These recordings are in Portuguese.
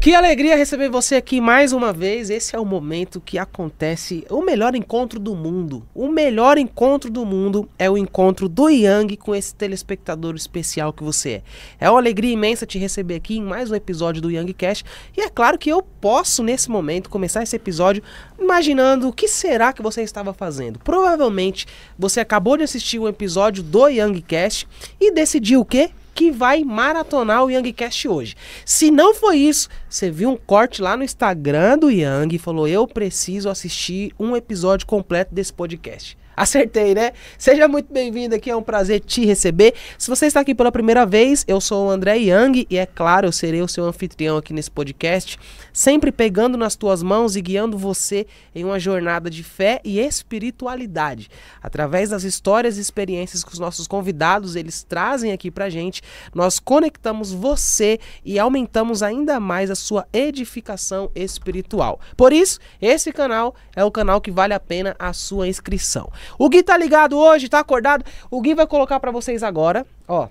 Que alegria receber você aqui mais uma vez. Esse é o momento que acontece o melhor encontro do mundo. O melhor encontro do mundo é o encontro do Yang com esse telespectador especial que você é. É uma alegria imensa te receber aqui em mais um episódio do YangCast. E é claro que eu posso, nesse momento, começar esse episódio imaginando o que será que você estava fazendo. Provavelmente você acabou de assistir um episódio do YangCast e decidiu o quê? Que vai maratonar o YangCast hoje. Se não foi isso, você viu um corte lá no Instagram do Yang e falou: eu preciso assistir um episódio completo desse podcast. Acertei, né? Seja muito bem-vindo aqui, é um prazer te receber. Se você está aqui pela primeira vez, eu sou o André Yang e é claro, eu serei o seu anfitrião aqui nesse podcast, sempre pegando nas tuas mãos e guiando você em uma jornada de fé e espiritualidade. Através das histórias e experiências que os nossos convidados eles trazem aqui pra gente, nós conectamos você e aumentamos ainda mais a sua edificação espiritual. Por isso, esse canal é o canal que vale a pena a sua inscrição. O Gui tá ligado hoje, tá acordado? O Gui vai colocar pra vocês agora, ó.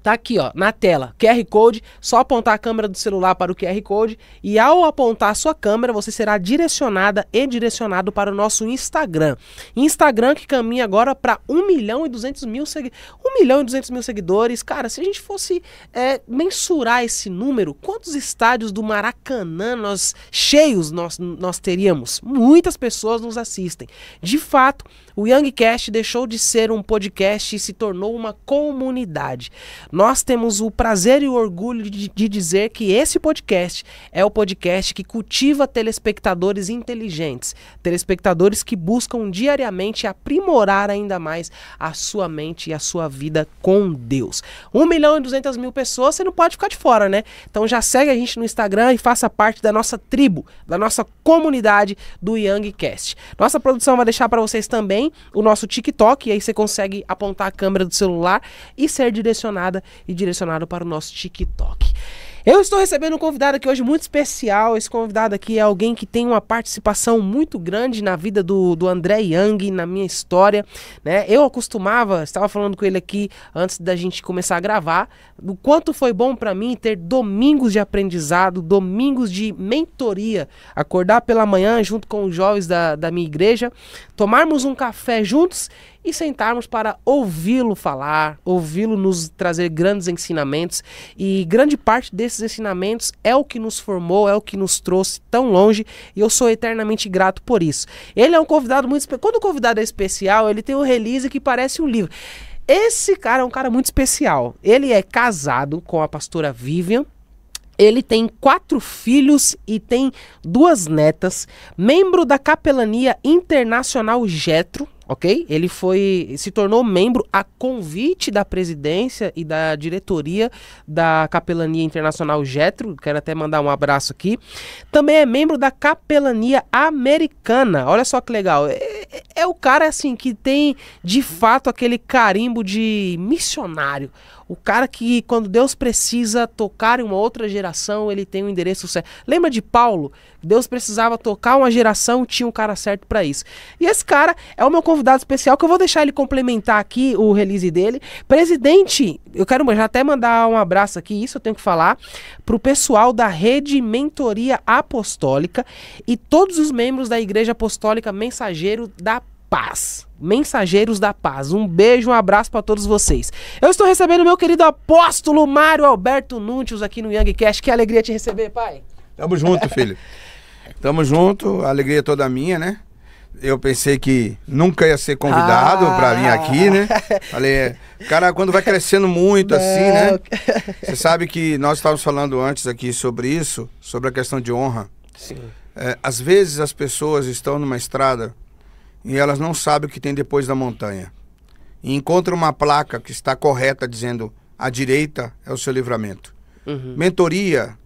Tá aqui, ó, na tela, QR Code, só apontar a câmera do celular para o QR Code e ao apontar a sua câmera, você será direcionada e direcionado para o nosso Instagram. Instagram que caminha agora para 1.200.000 seguidores. Cara, se a gente fosse mensurar esse número, quantos estádios do Maracanã cheios nós teríamos? Muitas pessoas nos assistem. De fato, o YangCast deixou de ser um podcast e se tornou uma comunidade. Nós temos o prazer e o orgulho de dizer que esse podcast é o podcast que cultiva telespectadores inteligentes, telespectadores que buscam diariamente aprimorar ainda mais a sua mente e a sua vida com Deus. 1.200.000 pessoas, você não pode ficar de fora, né? Então já segue a gente no Instagram e faça parte da nossa tribo, da nossa comunidade do YangCast. Nossa produção vai deixar para vocês também o nosso TikTok, e aí você consegue apontar a câmera do celular e ser direcionado para o nosso TikTok. Eu estou recebendo um convidado aqui hoje muito especial. Esse convidado aqui é alguém que tem uma participação muito grande na vida do André Yang, na minha história, né? Eu estava falando com ele aqui antes da gente começar a gravar, do quanto foi bom para mim ter domingos de aprendizado, domingos de mentoria, acordar pela manhã junto com os jovens da minha igreja, tomarmos um café juntos e sentarmos para ouvi-lo falar, ouvi-lo nos trazer grandes ensinamentos, e grande parte desses ensinamentos é o que nos formou, é o que nos trouxe tão longe, e eu sou eternamente grato por isso. Ele é um convidado muito especial. Quando o convidado é especial, ele tem um release que parece um livro. Esse cara é um cara muito especial. Ele é casado com a pastora Vivian. Ele tem 4 filhos e tem 2 netas, membro da Capelania Internacional Jetro, ok? Ele se tornou membro a convite da presidência e da diretoria da Capelania Internacional Jetro, quero até mandar um abraço aqui. Também é membro da Capelania Americana, olha só que legal. É o cara assim que tem de fato aquele carimbo de missionário. O cara que quando Deus precisa tocar em uma outra geração, ele tem o endereço certo. Lembra de Paulo? Deus precisava tocar uma geração, tinha um cara certo para isso. E esse cara é o meu convidado especial, que eu vou deixar ele complementar aqui o release dele. Presidente, eu quero já até mandar um abraço aqui, isso eu tenho que falar, pro pessoal da Rede Mentoria Apostólica e todos os membros da Igreja Apostólica Mensageiro da Paz. Mensageiros da Paz. Um beijo, um abraço para todos vocês. Eu estou recebendo o meu querido apóstolo Mário Alberto Núntios aqui no YangCast. Que alegria te receber, pai. Tamo junto, filho. Tamo junto, a alegria é toda minha, né? Eu pensei que nunca ia ser convidado pra vir aqui, né? Falei, cara, quando vai crescendo muito assim, né? Você sabe que nós estávamos falando antes aqui sobre isso, sobre a questão de honra. Sim. Às vezes as pessoas estão numa estrada e elas não sabem o que tem depois da montanha. E encontram uma placa que está correta dizendo: à direita é o seu livramento. Uhum. Mentoria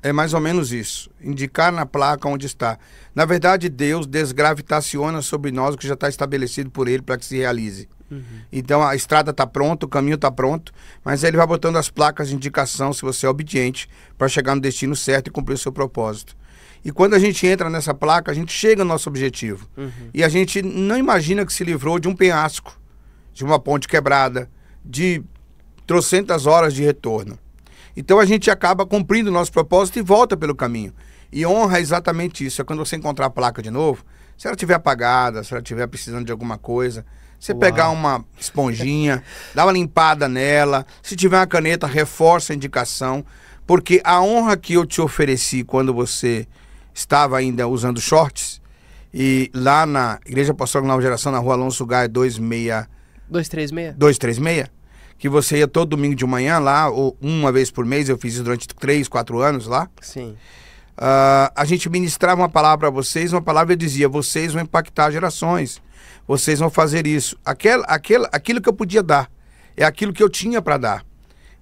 é mais ou menos isso. Indicar na placa onde está. Na verdade, Deus desgravitaciona sobre nós o que já está estabelecido por Ele para que se realize. Uhum. Então a estrada está pronta, o caminho está pronto, mas Ele vai botando as placas de indicação, se você é obediente, para chegar no destino certo e cumprir o seu propósito. E quando a gente entra nessa placa, a gente chega no nosso objetivo. Uhum. E a gente não imagina que se livrou de um penhasco, de uma ponte quebrada, de trocentas horas de retorno. Então a gente acaba cumprindo o nosso propósito e volta pelo caminho. E honra é exatamente isso. É quando você encontrar a placa de novo, se ela estiver apagada, se ela estiver precisando de alguma coisa, você pegar uma esponjinha, dá uma limpada nela. Se tiver uma caneta, reforça a indicação. Porque a honra que eu te ofereci quando você estava ainda usando shorts, e lá na Igreja Apostólica Nova Geração, na Rua Alonso Gaia 236, que você ia todo domingo de manhã lá, ou uma vez por mês, eu fiz isso durante 3, 4 anos lá. Sim. A gente ministrava uma palavra para vocês, uma palavra dizia, vocês vão impactar gerações, vocês vão fazer isso. Aquilo que eu podia dar, é aquilo que eu tinha para dar.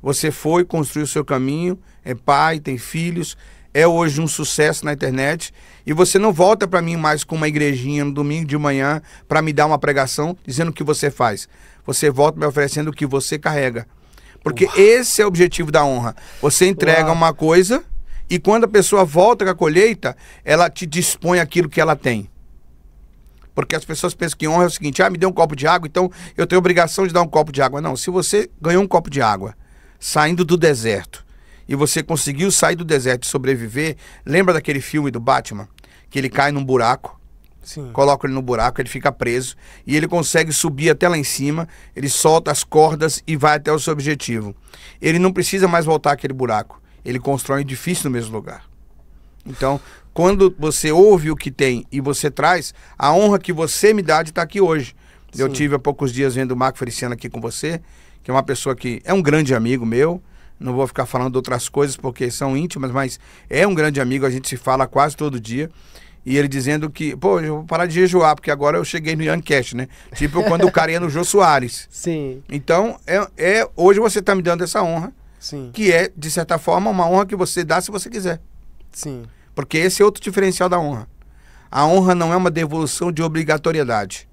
Você foi, construiu o seu caminho, é pai, tem filhos, é hoje um sucesso na internet, e você não volta para mim mais com uma igrejinha no domingo de manhã para me dar uma pregação dizendo o que você faz. Você volta me oferecendo o que você carrega. Porque esse é o objetivo da honra. Você entrega uma coisa e quando a pessoa volta com a colheita, ela te dispõe aquilo que ela tem. Porque as pessoas pensam que honra é o seguinte, me deu um copo de água, então eu tenho a obrigação de dar um copo de água. Não, se você ganhou um copo de água, saindo do deserto, e você conseguiu sair do deserto e sobreviver, lembra daquele filme do Batman? Que ele cai num buraco, Sim. coloca ele no buraco, ele fica preso, e ele consegue subir até lá em cima, ele solta as cordas e vai até o seu objetivo. Ele não precisa mais voltar àquele buraco, ele constrói um edifício no mesmo lugar. Então, quando você ouve o que tem e você traz, a honra que você me dá de estar aqui hoje. Sim. Eu tive há poucos dias vendo o Marco Feliciano aqui com você, que é uma pessoa que é um grande amigo meu. Não vou ficar falando de outras coisas porque são íntimas, mas é um grande amigo, a gente se fala quase todo dia. E ele dizendo que, eu vou parar de jejuar, porque agora eu cheguei no Yancast, né? Tipo quando o cara ia no Jô Soares. Sim. Então, hoje você está me dando essa honra, Sim. que é, de certa forma, uma honra que você dá se você quiser. Sim. Porque esse é outro diferencial da honra. A honra não é uma devolução de obrigatoriedade.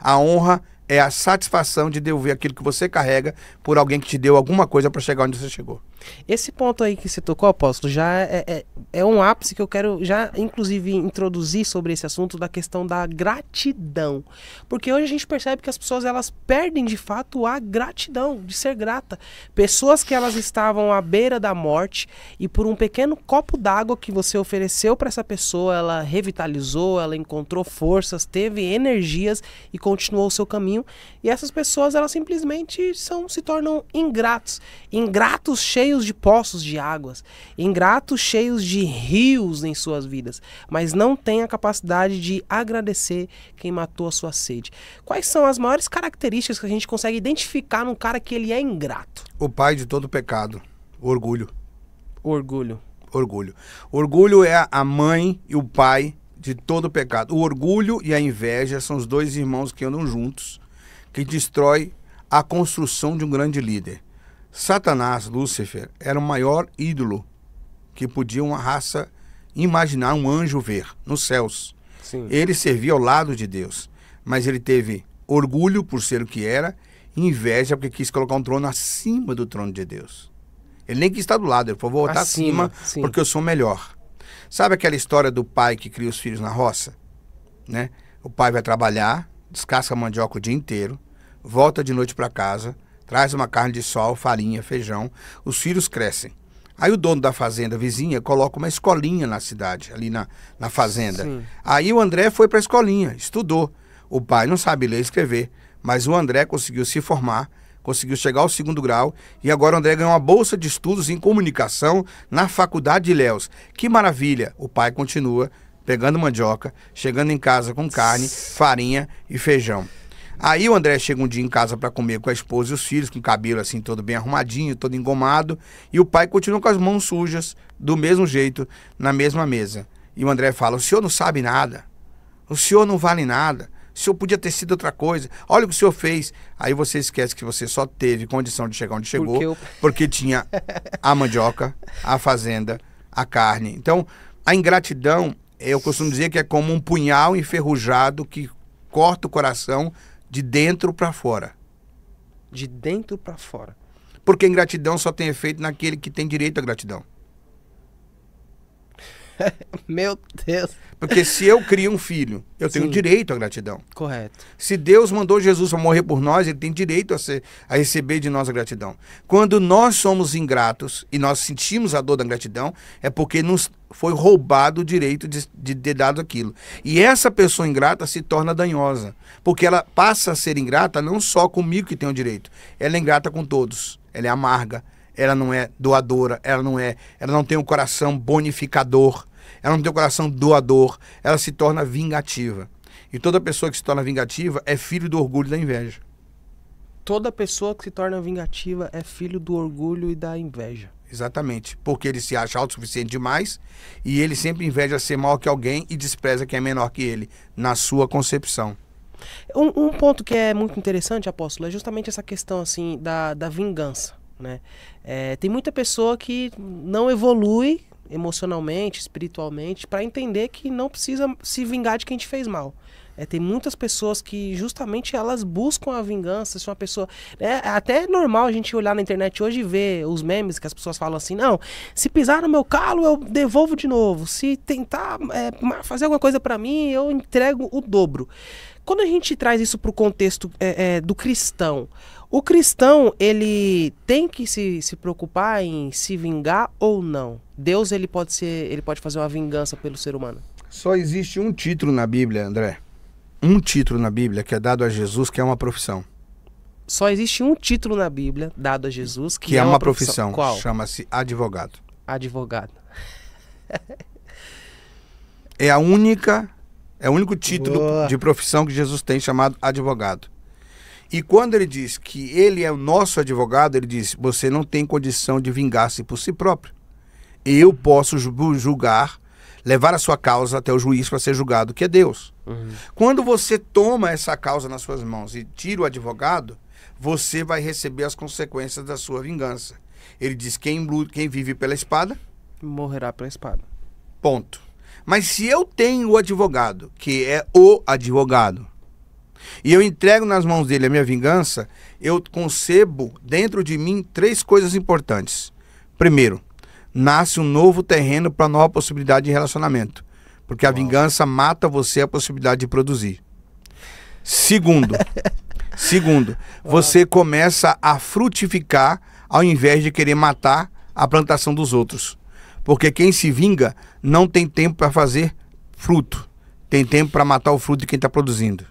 A honra é a satisfação de devolver aquilo que você carrega por alguém que te deu alguma coisa para chegar onde você chegou. Esse ponto aí que você tocou, apóstolo, já é um ápice que eu quero já, inclusive, introduzir sobre esse assunto da questão da gratidão. Porque hoje a gente percebe que as pessoas, elas perdem, de fato, a gratidão, de ser grata. Pessoas que elas estavam à beira da morte e por um pequeno copo d'água que você ofereceu para essa pessoa, ela revitalizou, ela encontrou forças, teve energias e continuou o seu caminho. E essas pessoas, elas simplesmente se tornam ingratos. Ingratos cheios de poços de águas, ingratos cheios de rios em suas vidas, mas não têm a capacidade de agradecer quem matou a sua sede. Quais são as maiores características que a gente consegue identificar num cara que ele é ingrato? O pai de todo pecado, o orgulho. Orgulho. Orgulho. Orgulho é a mãe e o pai de todo pecado. O orgulho e a inveja são os dois irmãos que andam juntos, que destrói a construção de um grande líder. Satanás, Lúcifer, era o maior ídolo que podia uma raça imaginar, um anjo ver nos céus. Sim. Ele servia ao lado de Deus, mas ele teve orgulho por ser o que era e inveja porque quis colocar um trono acima do trono de Deus. Ele nem quis estar do lado, ele falou, vou botar acima porque eu sou melhor. Sabe aquela história do pai que cria os filhos na roça? Né? O pai vai trabalhar, descasca a mandioca o dia inteiro, volta de noite para casa, traz uma carne de sol, farinha, feijão, os filhos crescem. Aí o dono da fazenda vizinha coloca uma escolinha na cidade, ali na fazenda. Sim. Aí o André foi para a escolinha, estudou. O pai não sabe ler e escrever, mas o André conseguiu se formar, conseguiu chegar ao 2º grau e agora o André ganhou uma bolsa de estudos em comunicação na faculdade de Ilhéus. Que maravilha! O pai continua pegando mandioca, chegando em casa com carne, farinha e feijão. Aí o André chega um dia em casa para comer com a esposa e os filhos, com o cabelo assim todo bem arrumadinho, todo engomado, e o pai continua com as mãos sujas, do mesmo jeito, na mesma mesa. E o André fala, o senhor não sabe nada, o senhor não vale nada, o senhor podia ter sido outra coisa, olha o que o senhor fez. Aí você esquece que você só teve condição de chegar onde chegou, porque tinha a mandioca, a fazenda, a carne. Então, a ingratidão, eu costumo dizer que é como um punhal enferrujado que corta o coração de dentro para fora. De dentro para fora. Porque a ingratidão só tem efeito naquele que tem direito à gratidão. Meu Deus. Porque se eu crio um filho, eu tenho Sim. direito à gratidão. Correto. Se Deus mandou Jesus para morrer por nós, ele tem direito a receber de nós a gratidão. Quando nós somos ingratos e nós sentimos a dor da gratidão, é porque nos foi roubado o direito de ter dado aquilo. E essa pessoa ingrata se torna danhosa, porque ela passa a ser ingrata não só comigo que tem o direito, ela é ingrata com todos. Ela é amarga, ela não é doadora, ela não tem um coração bonificador, ela não tem um coração doador, ela se torna vingativa. E toda pessoa que se torna vingativa é filho do orgulho e da inveja. Toda pessoa que se torna vingativa é filho do orgulho e da inveja. Exatamente, porque ele se acha autossuficiente demais e ele sempre inveja ser maior que alguém e despreza quem é menor que ele, na sua concepção. Um ponto que é muito interessante, apóstolo, é justamente essa questão assim da vingança, né? Tem muita pessoa que não evolui emocionalmente, espiritualmente, para entender que não precisa se vingar de quem te fez mal. Tem muitas pessoas que justamente elas buscam a vingança. Se uma pessoa, até é normal a gente olhar na internet hoje e ver os memes que as pessoas falam assim: não, se pisar no meu calo eu devolvo de novo, se tentar fazer alguma coisa para mim eu entrego o dobro. Quando a gente traz isso para o contexto do cristão, o cristão ele tem que se preocupar em se vingar ou não? Deus ele pode fazer uma vingança pelo ser humano? Só existe um título na Bíblia, André. Um título na Bíblia que é dado a Jesus, que é uma profissão. Só existe um título na Bíblia dado a Jesus que é uma profissão. Qual? Chama-se advogado. Advogado. É o único título de profissão que Jesus tem, chamado advogado. E quando ele diz que ele é o nosso advogado, ele diz: você não tem condição de vingar-se por si próprio. Eu posso julgar, levar a sua causa até o juiz para ser julgado, que é Deus. Uhum. Quando você toma essa causa nas suas mãos e tira o advogado, você vai receber as consequências da sua vingança. Ele diz: quem vive pela espada morrerá pela espada. Ponto. Mas se eu tenho o advogado, que é o advogado, e eu entrego nas mãos dele a minha vingança, eu concebo dentro de mim 3 coisas importantes. Primeiro, nasce um novo terreno para nova possibilidade de relacionamento, porque a vingança mata você a possibilidade de produzir. Segundo, você começa a frutificar ao invés de querer matar a plantação dos outros. Porque quem se vinga não tem tempo para fazer fruto. Tem tempo para matar o fruto de quem está produzindo.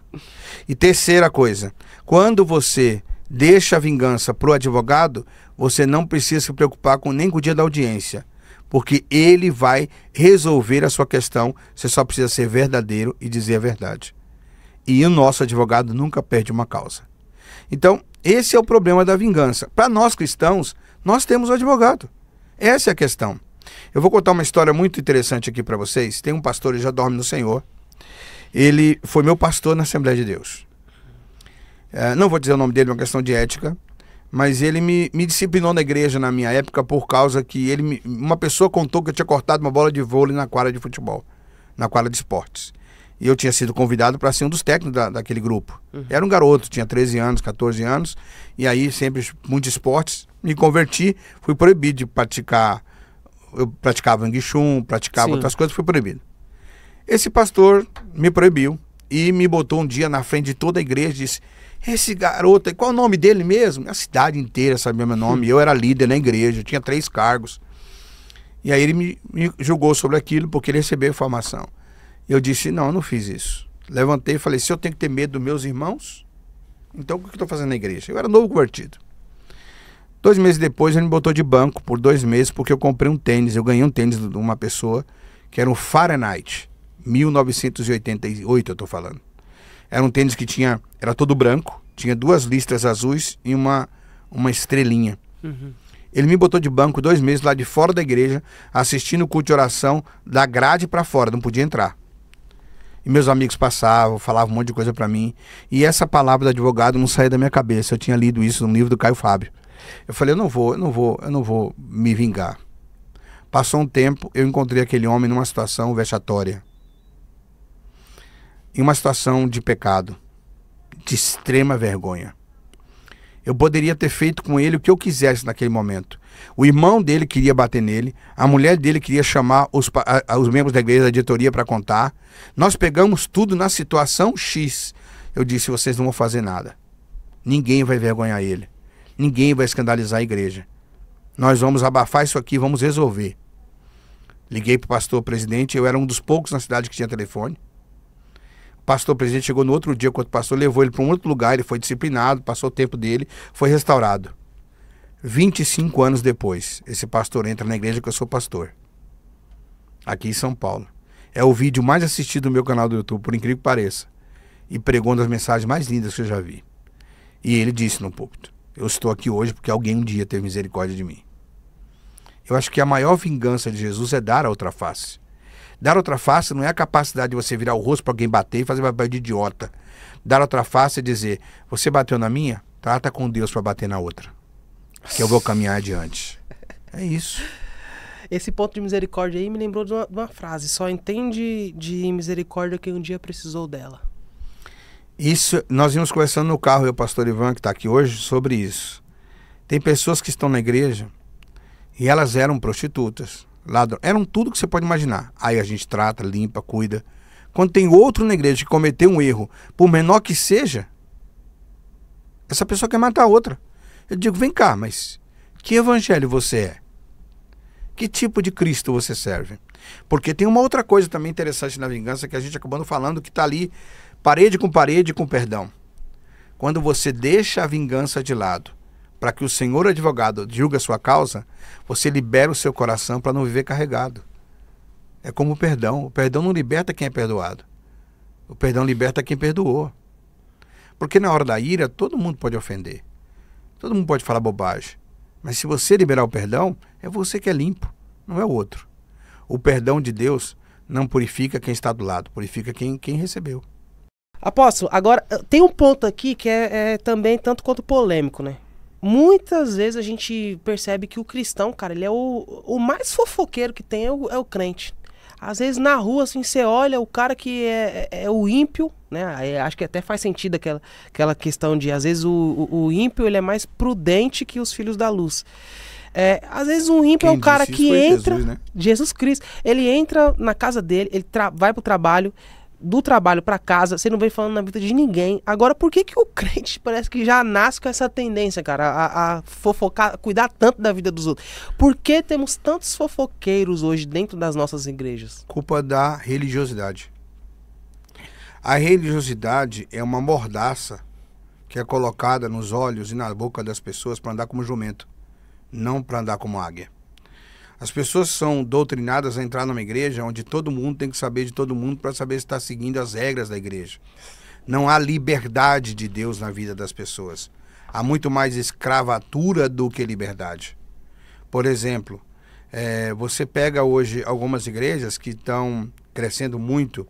E terceira coisa, quando você deixa a vingança para o advogado, você não precisa se preocupar nem com o dia da audiência. Porque ele vai resolver a sua questão, você só precisa ser verdadeiro e dizer a verdade. E o nosso advogado nunca perde uma causa. Então, esse é o problema da vingança. Para nós cristãos, nós temos o advogado. Essa é a questão. Eu vou contar uma história muito interessante aqui para vocês. Tem um pastor, ele já dorme no Senhor. Ele foi meu pastor na Assembleia de Deus. Não vou dizer o nome dele, é uma questão de ética, mas ele me disciplinou na igreja na minha época por causa que uma pessoa contou que eu tinha cortado uma bola de vôlei na quadra de futebol, na quadra de esportes. E eu tinha sido convidado para ser um dos técnicos daquele grupo. Uhum. Era um garoto, tinha 13 anos, 14 anos, e aí sempre muitos esportes. Me converti, fui proibido de praticar. Eu praticava Wing Chun, praticava outras coisas, fui proibido. Esse pastor me proibiu e me botou um dia na frente de toda a igreja e disse: esse garoto, qual é o nome dele mesmo? A cidade inteira sabia meu nome, eu era líder na igreja, eu tinha 3 cargos. E aí ele me julgou sobre aquilo porque ele recebeu informação. Eu disse: não, eu não fiz isso. Levantei e falei: se eu tenho que ter medo dos meus irmãos, então o que eu estou fazendo na igreja? Eu era novo convertido. 2 meses depois ele me botou de banco por 2 meses porque eu comprei um tênis. Eu ganhei um tênis de uma pessoa que era um Fahrenheit 1988, eu estou falando. Era um tênis que era todo branco, tinha 2 listras azuis e uma estrelinha. Uhum. Ele me botou de banco 2 meses lá de fora da igreja, assistindo o culto de oração da grade para fora, não podia entrar. E meus amigos passavam, falavam um monte de coisa para mim. E essa palavra do advogado não saía da minha cabeça. Eu tinha lido isso no livro do Caio Fábio. Eu falei: eu não vou me vingar. Passou um tempo, eu encontrei aquele homem numa situação vexatória. Em uma situação de pecado, de extrema vergonha. Eu poderia ter feito com ele o que eu quisesse naquele momento. O irmão dele queria bater nele, a mulher dele queria chamar os membros da igreja, da diretoria, para contar. Nós pegamos tudo na situação X. Eu disse, vocês não vão fazer nada. Ninguém vai envergonhar ele. Ninguém vai escandalizar a igreja. Nós vamos abafar isso aqui, vamos resolver. Liguei para o pastor presidente, eu era um dos poucos na cidade que tinha telefone. O pastor presidente chegou no outro dia, quando o pastor levou ele para um outro lugar, ele foi disciplinado, passou o tempo dele, foi restaurado. 25 anos depois, esse pastor entra na igreja que eu sou pastor. Aqui em São Paulo. É o vídeo mais assistido do meu canal do YouTube, por incrível que pareça. E pregou uma das mensagens mais lindas que eu já vi. E ele disse no púlpito, eu estou aqui hoje porque alguém um dia teve misericórdia de mim. Eu acho que a maior vingança de Jesus é dar a outra face. Dar outra face não é a capacidade de você virar o rosto para alguém bater e fazer papel de idiota. Dar outra face é dizer, você bateu na minha? Trata com Deus para bater na outra. Que eu vou caminhar adiante. É isso. Esse ponto de misericórdia aí me lembrou de uma frase. Só entende de misericórdia quem um dia precisou dela. Isso, nós íamos conversando no carro, eu e o pastor Ivan, que está aqui hoje, sobre isso. Tem pessoas que estão na igreja e elas eram prostitutas, ladrão, eram tudo que você pode imaginar. Aí a gente trata, limpa, cuida. Quando tem outro na igreja que cometeu um erro, por menor que seja, essa pessoa quer matar a outra. Eu digo, vem cá, mas que evangelho você é? Que tipo de Cristo você serve? Porque tem uma outra coisa também interessante na vingança que a gente acabou falando, que está ali, parede com perdão. Quando você deixa a vingança de lado, para que o senhor advogado julgue a sua causa, você libera o seu coração para não viver carregado. É como o perdão. O perdão não liberta quem é perdoado. O perdão liberta quem perdoou. Porque na hora da ira, todo mundo pode ofender. Todo mundo pode falar bobagem. Mas se você liberar o perdão, é você que é limpo, não é o outro. O perdão de Deus não purifica quem está do lado, purifica quem recebeu. Apóstolo, agora tem um ponto aqui que é também tanto quanto polêmico, né? Muitas vezes a gente percebe que o cristão, cara, ele é o mais fofoqueiro que tem, é o crente. Às vezes na rua, assim, você olha o cara que é o ímpio, né? Aí, acho que até faz sentido aquela questão de, às vezes, o ímpio ele é mais prudente que os filhos da luz. Às vezes um ímpio é o cara que entra... Jesus, né? Jesus Cristo. Ele entra na casa dele, ele vai pro trabalho, do trabalho para casa, você não vem falando na vida de ninguém. Agora, por que o crente parece que já nasce com essa tendência, cara, a fofocar, a cuidar tanto da vida dos outros? Por que temos tantos fofoqueiros hoje dentro das nossas igrejas? Culpa da religiosidade. A religiosidade é uma mordaça que é colocada nos olhos e na boca das pessoas para andar como jumento, não para andar como águia. As pessoas são doutrinadas a entrar numa igreja onde todo mundo tem que saber de todo mundo para saber se está seguindo as regras da igreja. Não há liberdade de Deus na vida das pessoas. Há muito mais escravatura do que liberdade. Por exemplo, você pega hoje algumas igrejas que estão crescendo muito.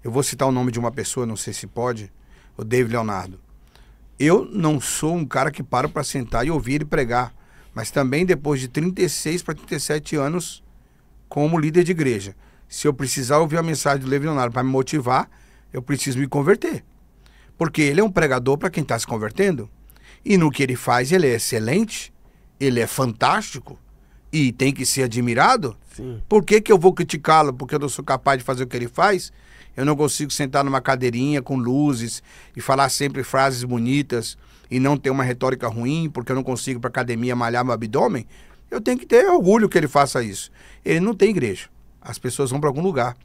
Eu vou citar o nome de uma pessoa, não sei se pode, o David Leonardo. Eu não sou um cara que para sentar e ouvir ele pregar. Mas também depois de 36 para 37 anos como líder de igreja. Se eu precisar ouvir a mensagem do David Leonardo para me motivar, eu preciso me converter. Porque ele é um pregador para quem está se convertendo. E no que ele faz, ele é excelente, ele é fantástico e tem que ser admirado. Sim. Por que eu vou criticá-lo? Porque eu não sou capaz de fazer o que ele faz? Eu não consigo sentar numa cadeirinha com luzes e falar sempre frases bonitas e não ter uma retórica ruim, porque eu não consigo para academia malhar meu abdômen. Eu tenho que ter orgulho que ele faça isso. Ele não tem igreja. As pessoas vão para algum lugar.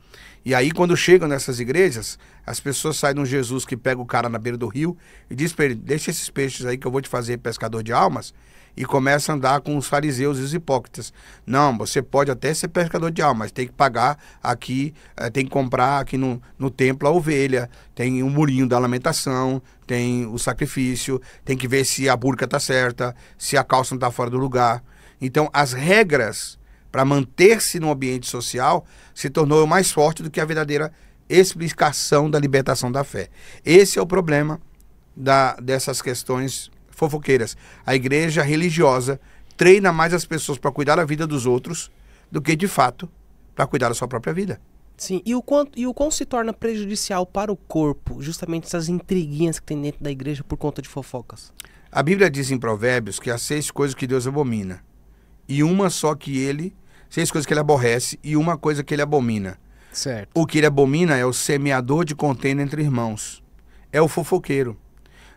E aí, quando chegam nessas igrejas, as pessoas saem de um Jesus que pega o cara na beira do rio e diz para ele, deixa esses peixes aí que eu vou te fazer pescador de almas, e começa a andar com os fariseus e os hipócritas. Não, você pode até ser pescador de almas, mas tem que pagar aqui, tem que comprar aqui no templo a ovelha, tem o murinho da lamentação, tem o sacrifício, tem que ver se a burca está certa, se a calça não está fora do lugar. Então, as regras para manter-se no ambiente social se tornou mais forte do que a verdadeira explicação da libertação da fé. Esse é o problema dessas questões fofoqueiras. A igreja religiosa treina mais as pessoas para cuidar da vida dos outros do que, de fato, para cuidar da sua própria vida. Sim, e o quão se torna prejudicial para o corpo justamente essas intriguinhas que tem dentro da igreja por conta de fofocas? A Bíblia diz em Provérbios que há 6 coisas que Deus abomina. E uma só que ele... 6 coisas que ele aborrece e uma coisa que ele abomina. Certo. O que ele abomina é o semeador de contenda entre irmãos. É o fofoqueiro.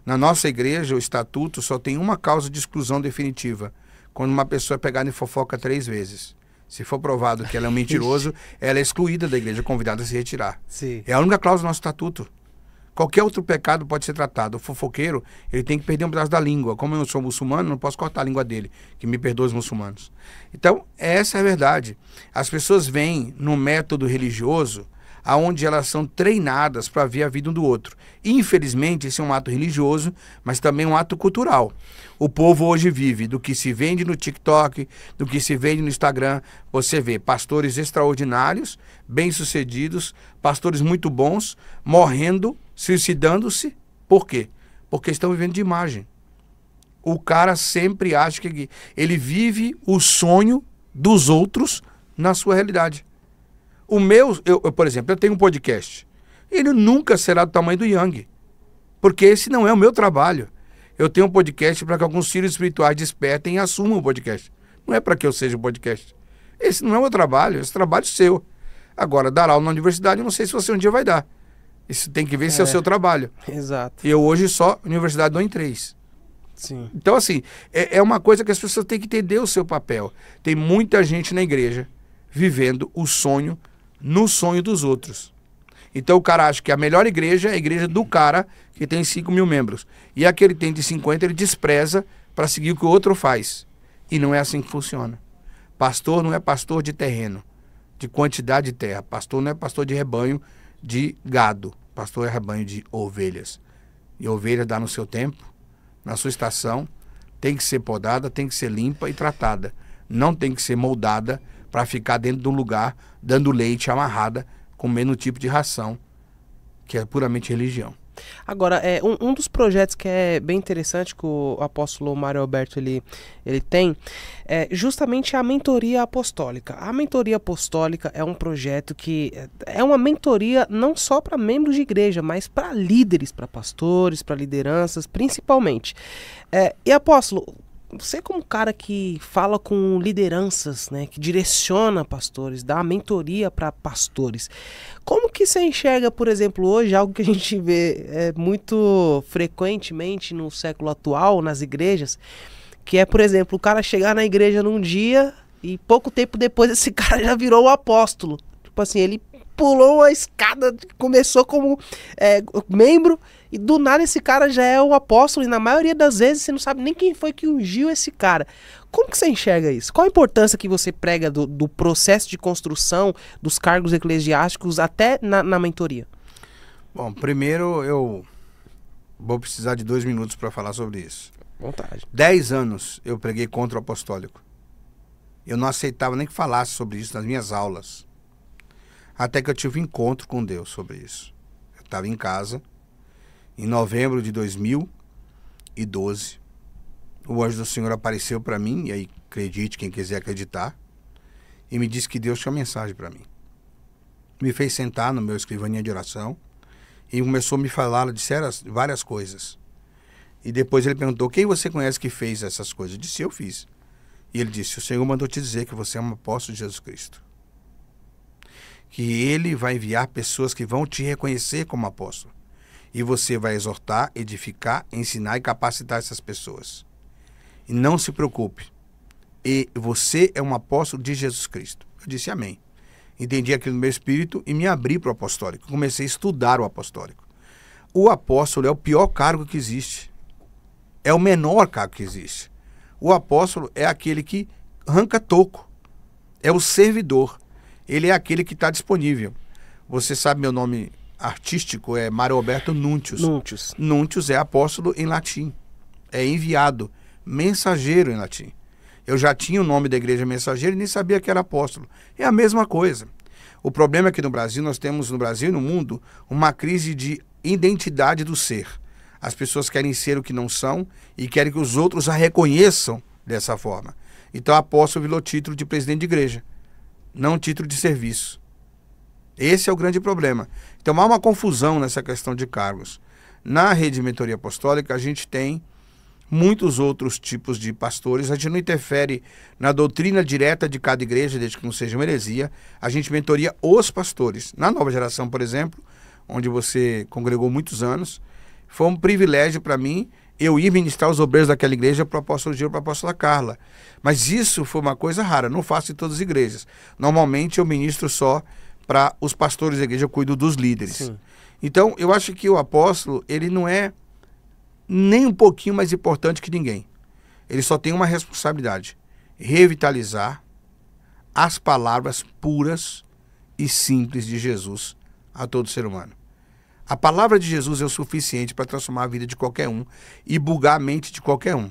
Na nossa igreja, o estatuto só tem uma causa de exclusão definitiva. Quando uma pessoa é pegada em fofoca 3 vezes. Se for provado que ela é um mentiroso, ela é excluída da igreja, convidada a se retirar. Sim. É a única cláusula do nosso estatuto. Qualquer outro pecado pode ser tratado. O fofoqueiro, ele tem que perder um pedaço da língua. Como eu sou muçulmano, não posso cortar a língua dele, que me perdoa os muçulmanos. Então, essa é a verdade. As pessoas vêm no método religioso, aonde elas são treinadas para ver a vida um do outro. Infelizmente, esse é um ato religioso, mas também um ato cultural. O povo hoje vive do que se vende no TikTok, do que se vende no Instagram. Você vê pastores extraordinários, bem-sucedidos, pastores muito bons, morrendo, suicidando-se. Por quê? Porque estão vivendo de imagem. O cara sempre acha que ele vive o sonho dos outros na sua realidade. O meu, por exemplo, eu tenho um podcast. Ele nunca será do tamanho do Yang, porque esse não é o meu trabalho. Eu tenho um podcast para que alguns filhos espirituais despertem e assumam o podcast. Não é para que eu seja um podcast. Esse não é o meu trabalho, esse trabalho é seu. Agora, dar aula na universidade, eu não sei se você um dia vai dar. Isso tem que ver se é o seu trabalho. Exato. Eu hoje só, universidade, dou em 3. Sim. Então, assim, é uma coisa que as pessoas têm que entender o seu papel. Tem muita gente na igreja vivendo o sonho no sonho dos outros. Então o cara acha que a melhor igreja é a igreja do cara que tem 5.000 membros. E a que ele tem de 50, ele despreza para seguir o que o outro faz. E não é assim que funciona. Pastor não é pastor de terreno, de quantidade de terra. Pastor não é pastor de rebanho de gado. Pastor é rebanho de ovelhas. E ovelha dá no seu tempo, na sua estação, tem que ser podada, tem que ser limpa e tratada. Não tem que ser moldada para ficar dentro de um lugar dando leite amarrada, comendo um tipo de ração, que é puramente religião. Agora, um dos projetos que é bem interessante que o apóstolo Mário Alberto ele tem é justamente a mentoria apostólica. A mentoria apostólica é um projeto que é uma mentoria não só para membros de igreja, mas para líderes, para pastores, para lideranças, principalmente. E apóstolo, você como cara que fala com lideranças, né, que direciona pastores, dá mentoria para pastores, como que você enxerga, por exemplo, hoje, algo que a gente vê muito frequentemente no século atual, nas igrejas, que é, por exemplo, o cara chegar na igreja num dia e pouco tempo depois esse cara já virou o apóstolo. Tipo assim, ele pulou a escada, começou como membro, e do nada esse cara já é o apóstolo, e na maioria das vezes você não sabe nem quem foi que ungiu esse cara. Como que você enxerga isso? Qual a importância que você prega do processo de construção dos cargos eclesiásticos até na mentoria? Bom, primeiro eu vou precisar de 2 minutos para falar sobre isso. Vontade. 10 anos eu preguei contra o apostólico. Eu não aceitava nem que falasse sobre isso nas minhas aulas. Até que eu tive um encontro com Deus sobre isso. Eu estava em casa, em novembro de 2012. O anjo do Senhor apareceu para mim, e aí acredite quem quiser acreditar, e me disse que Deus tinha uma mensagem para mim. Me fez sentar no meu escrivaninha de oração e começou a me falar, disseram várias coisas. E depois ele perguntou, quem você conhece que fez essas coisas? Eu disse, eu fiz. E ele disse, o Senhor mandou te dizer que você é um apóstolo de Jesus Cristo. Que ele vai enviar pessoas que vão te reconhecer como apóstolo. E você vai exortar, edificar, ensinar e capacitar essas pessoas. E não se preocupe. E você é um apóstolo de Jesus Cristo. Eu disse amém. Entendi aquilo no meu espírito e me abri para o apostólico. Comecei a estudar o apostólico. O apóstolo é o pior cargo que existe. É o menor cargo que existe. O apóstolo é aquele que arranca toco. É o servidor. Ele é aquele que está disponível. Você sabe meu nome artístico é Mário Alberto Núntius. Núntius. Núntius é apóstolo em latim. É enviado, mensageiro em latim. Eu já tinha o nome da igreja mensageiro e nem sabia que era apóstolo. É a mesma coisa. O problema é que no Brasil, nós temos no Brasil e no mundo uma crise de identidade do ser. As pessoas querem ser o que não são e querem que os outros a reconheçam dessa forma. Então apóstolo virou título de presidente de igreja, não título de serviço. Esse é o grande problema. Então há uma confusão nessa questão de cargos. Na rede de mentoria apostólica, a gente tem muitos outros tipos de pastores. A gente não interfere na doutrina direta de cada igreja, desde que não seja uma heresia. A gente mentoria os pastores. Na Nova Geração, por exemplo, onde você congregou muitos anos, foi um privilégio para mim eu ir ministrar os obreiros daquela igreja para o apóstolo Gil, para a apóstola Carla. Mas isso foi uma coisa rara, não faço em todas as igrejas. Normalmente eu ministro só para os pastores da igreja, eu cuido dos líderes. Sim. Então, eu acho que o apóstolo, ele não é nem um pouquinho mais importante que ninguém. Ele só tem uma responsabilidade: revitalizar as palavras puras e simples de Jesus a todo ser humano. A palavra de Jesus é o suficiente para transformar a vida de qualquer um e bugar a mente de qualquer um.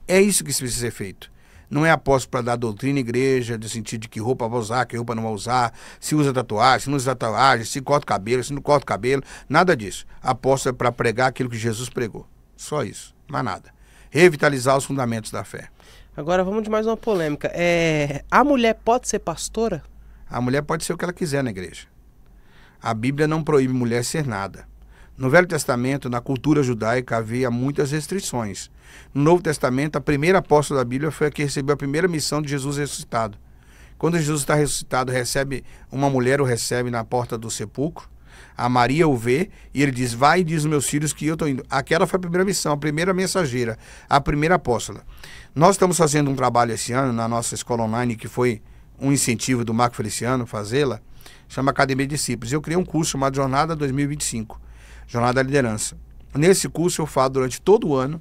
É isso que precisa ser feito. Não é apóstolo para dar doutrina à igreja, no sentido de que roupa vai usar, que roupa não vai usar, se usa tatuagem, se não usa tatuagem, se corta o cabelo, se não corta o cabelo, nada disso. Apóstolo é para pregar aquilo que Jesus pregou. Só isso, mais nada. Revitalizar os fundamentos da fé. Agora vamos de mais uma polêmica. A mulher pode ser pastora? A mulher pode ser o que ela quiser na igreja. A Bíblia não proíbe mulher ser nada. No Velho Testamento, na cultura judaica, havia muitas restrições. No Novo Testamento, a primeira apóstola da Bíblia foi a que recebeu a primeira missão de Jesus ressuscitado. Quando Jesus está ressuscitado, uma mulher o recebe na porta do sepulcro. A Maria o vê e ele diz: vai e diz aos meus filhos que eu estou indo. Aquela foi a primeira missão, a primeira mensageira, a primeira apóstola. Nós estamos fazendo um trabalho esse ano na nossa escola online, que foi um incentivo do Marco Feliciano fazê-la, chama Academia de Discípulos. Eu criei um curso chamado Jornada 2025, Jornada da Liderança. Nesse curso eu falo durante todo o ano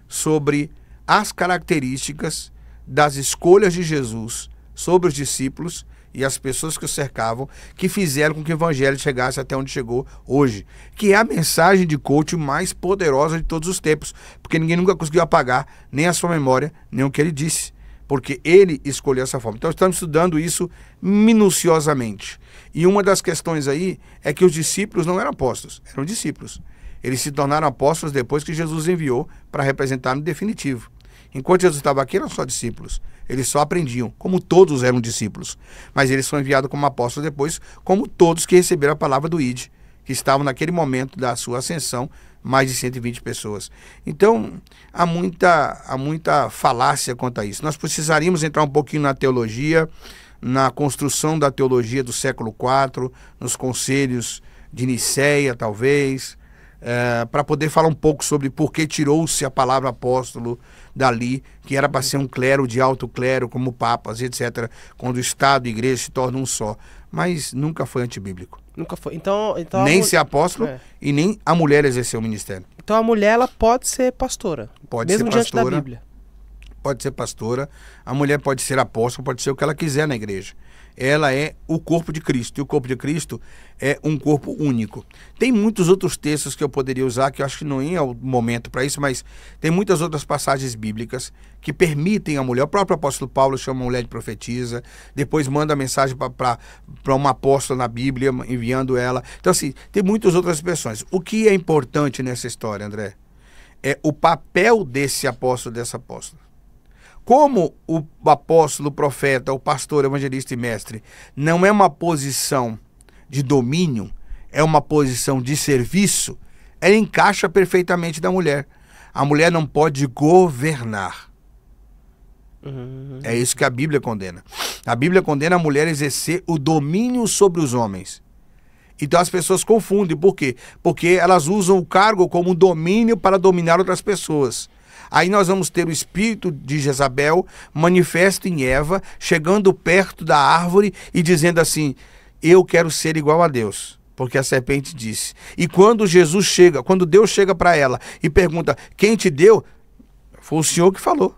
sobre as características das escolhas de Jesus sobre os discípulos e as pessoas que o cercavam, que fizeram com que o evangelho chegasse até onde chegou hoje, que é a mensagem de coaching mais poderosa de todos os tempos, porque ninguém nunca conseguiu apagar nem a sua memória, nem o que ele disse, porque ele escolheu essa forma. Então estamos estudando isso minuciosamente. E uma das questões aí é que os discípulos não eram apóstolos, eram discípulos. Eles se tornaram apóstolos depois que Jesus enviou para representar no definitivo. Enquanto Jesus estava aqui, eram só discípulos. Eles só aprendiam, como todos eram discípulos. Mas eles foram enviados como apóstolos depois, como todos que receberam a palavra do ID, que estavam naquele momento da sua ascensão, mais de 120 pessoas. Então, há muita falácia quanto a isso. Nós precisaríamos entrar um pouquinho na teologia, na construção da teologia do século IV, nos conselhos de Nicéia, talvez, para poder falar um pouco sobre por que tirou-se a palavra apóstolo dali, que era para ser um clero de alto clero, como papas, etc., quando o Estado e a igreja se tornam um só. Mas nunca foi antibíblico. Nunca foi. Então nem ser apóstolo e nem a mulher exercer o ministério. Então a mulher, ela pode ser pastora? Pode ser pastora. Mesmo diante da Bíblia? Pode ser pastora. A mulher pode ser apóstola, pode ser o que ela quiser na igreja. Ela é o corpo de Cristo, e o corpo de Cristo é um corpo único. Tem muitos outros textos que eu poderia usar, que eu acho que não é o momento para isso, mas tem muitas outras passagens bíblicas que permitem a mulher. O próprio apóstolo Paulo chama a mulher de profetisa, depois manda a mensagem para uma apóstola na Bíblia, enviando ela. Então, assim, tem muitas outras expressões. O que é importante nessa história, André, é o papel desse apóstolo, dessa apóstola. Como o apóstolo, o profeta, o pastor, evangelista e mestre não é uma posição de domínio, é uma posição de serviço, ela encaixa perfeitamente da mulher. A mulher não pode governar. É isso que a Bíblia condena. A Bíblia condena a mulher a exercer o domínio sobre os homens. Então as pessoas confundem. Por quê? Porque elas usam o cargo como domínio para dominar outras pessoas. Aí nós vamos ter o espírito de Jezabel manifesto em Eva, chegando perto da árvore e dizendo assim: eu quero ser igual a Deus, porque a serpente disse. E quando Deus chega para ela e pergunta: quem te deu? Foi o Senhor que falou.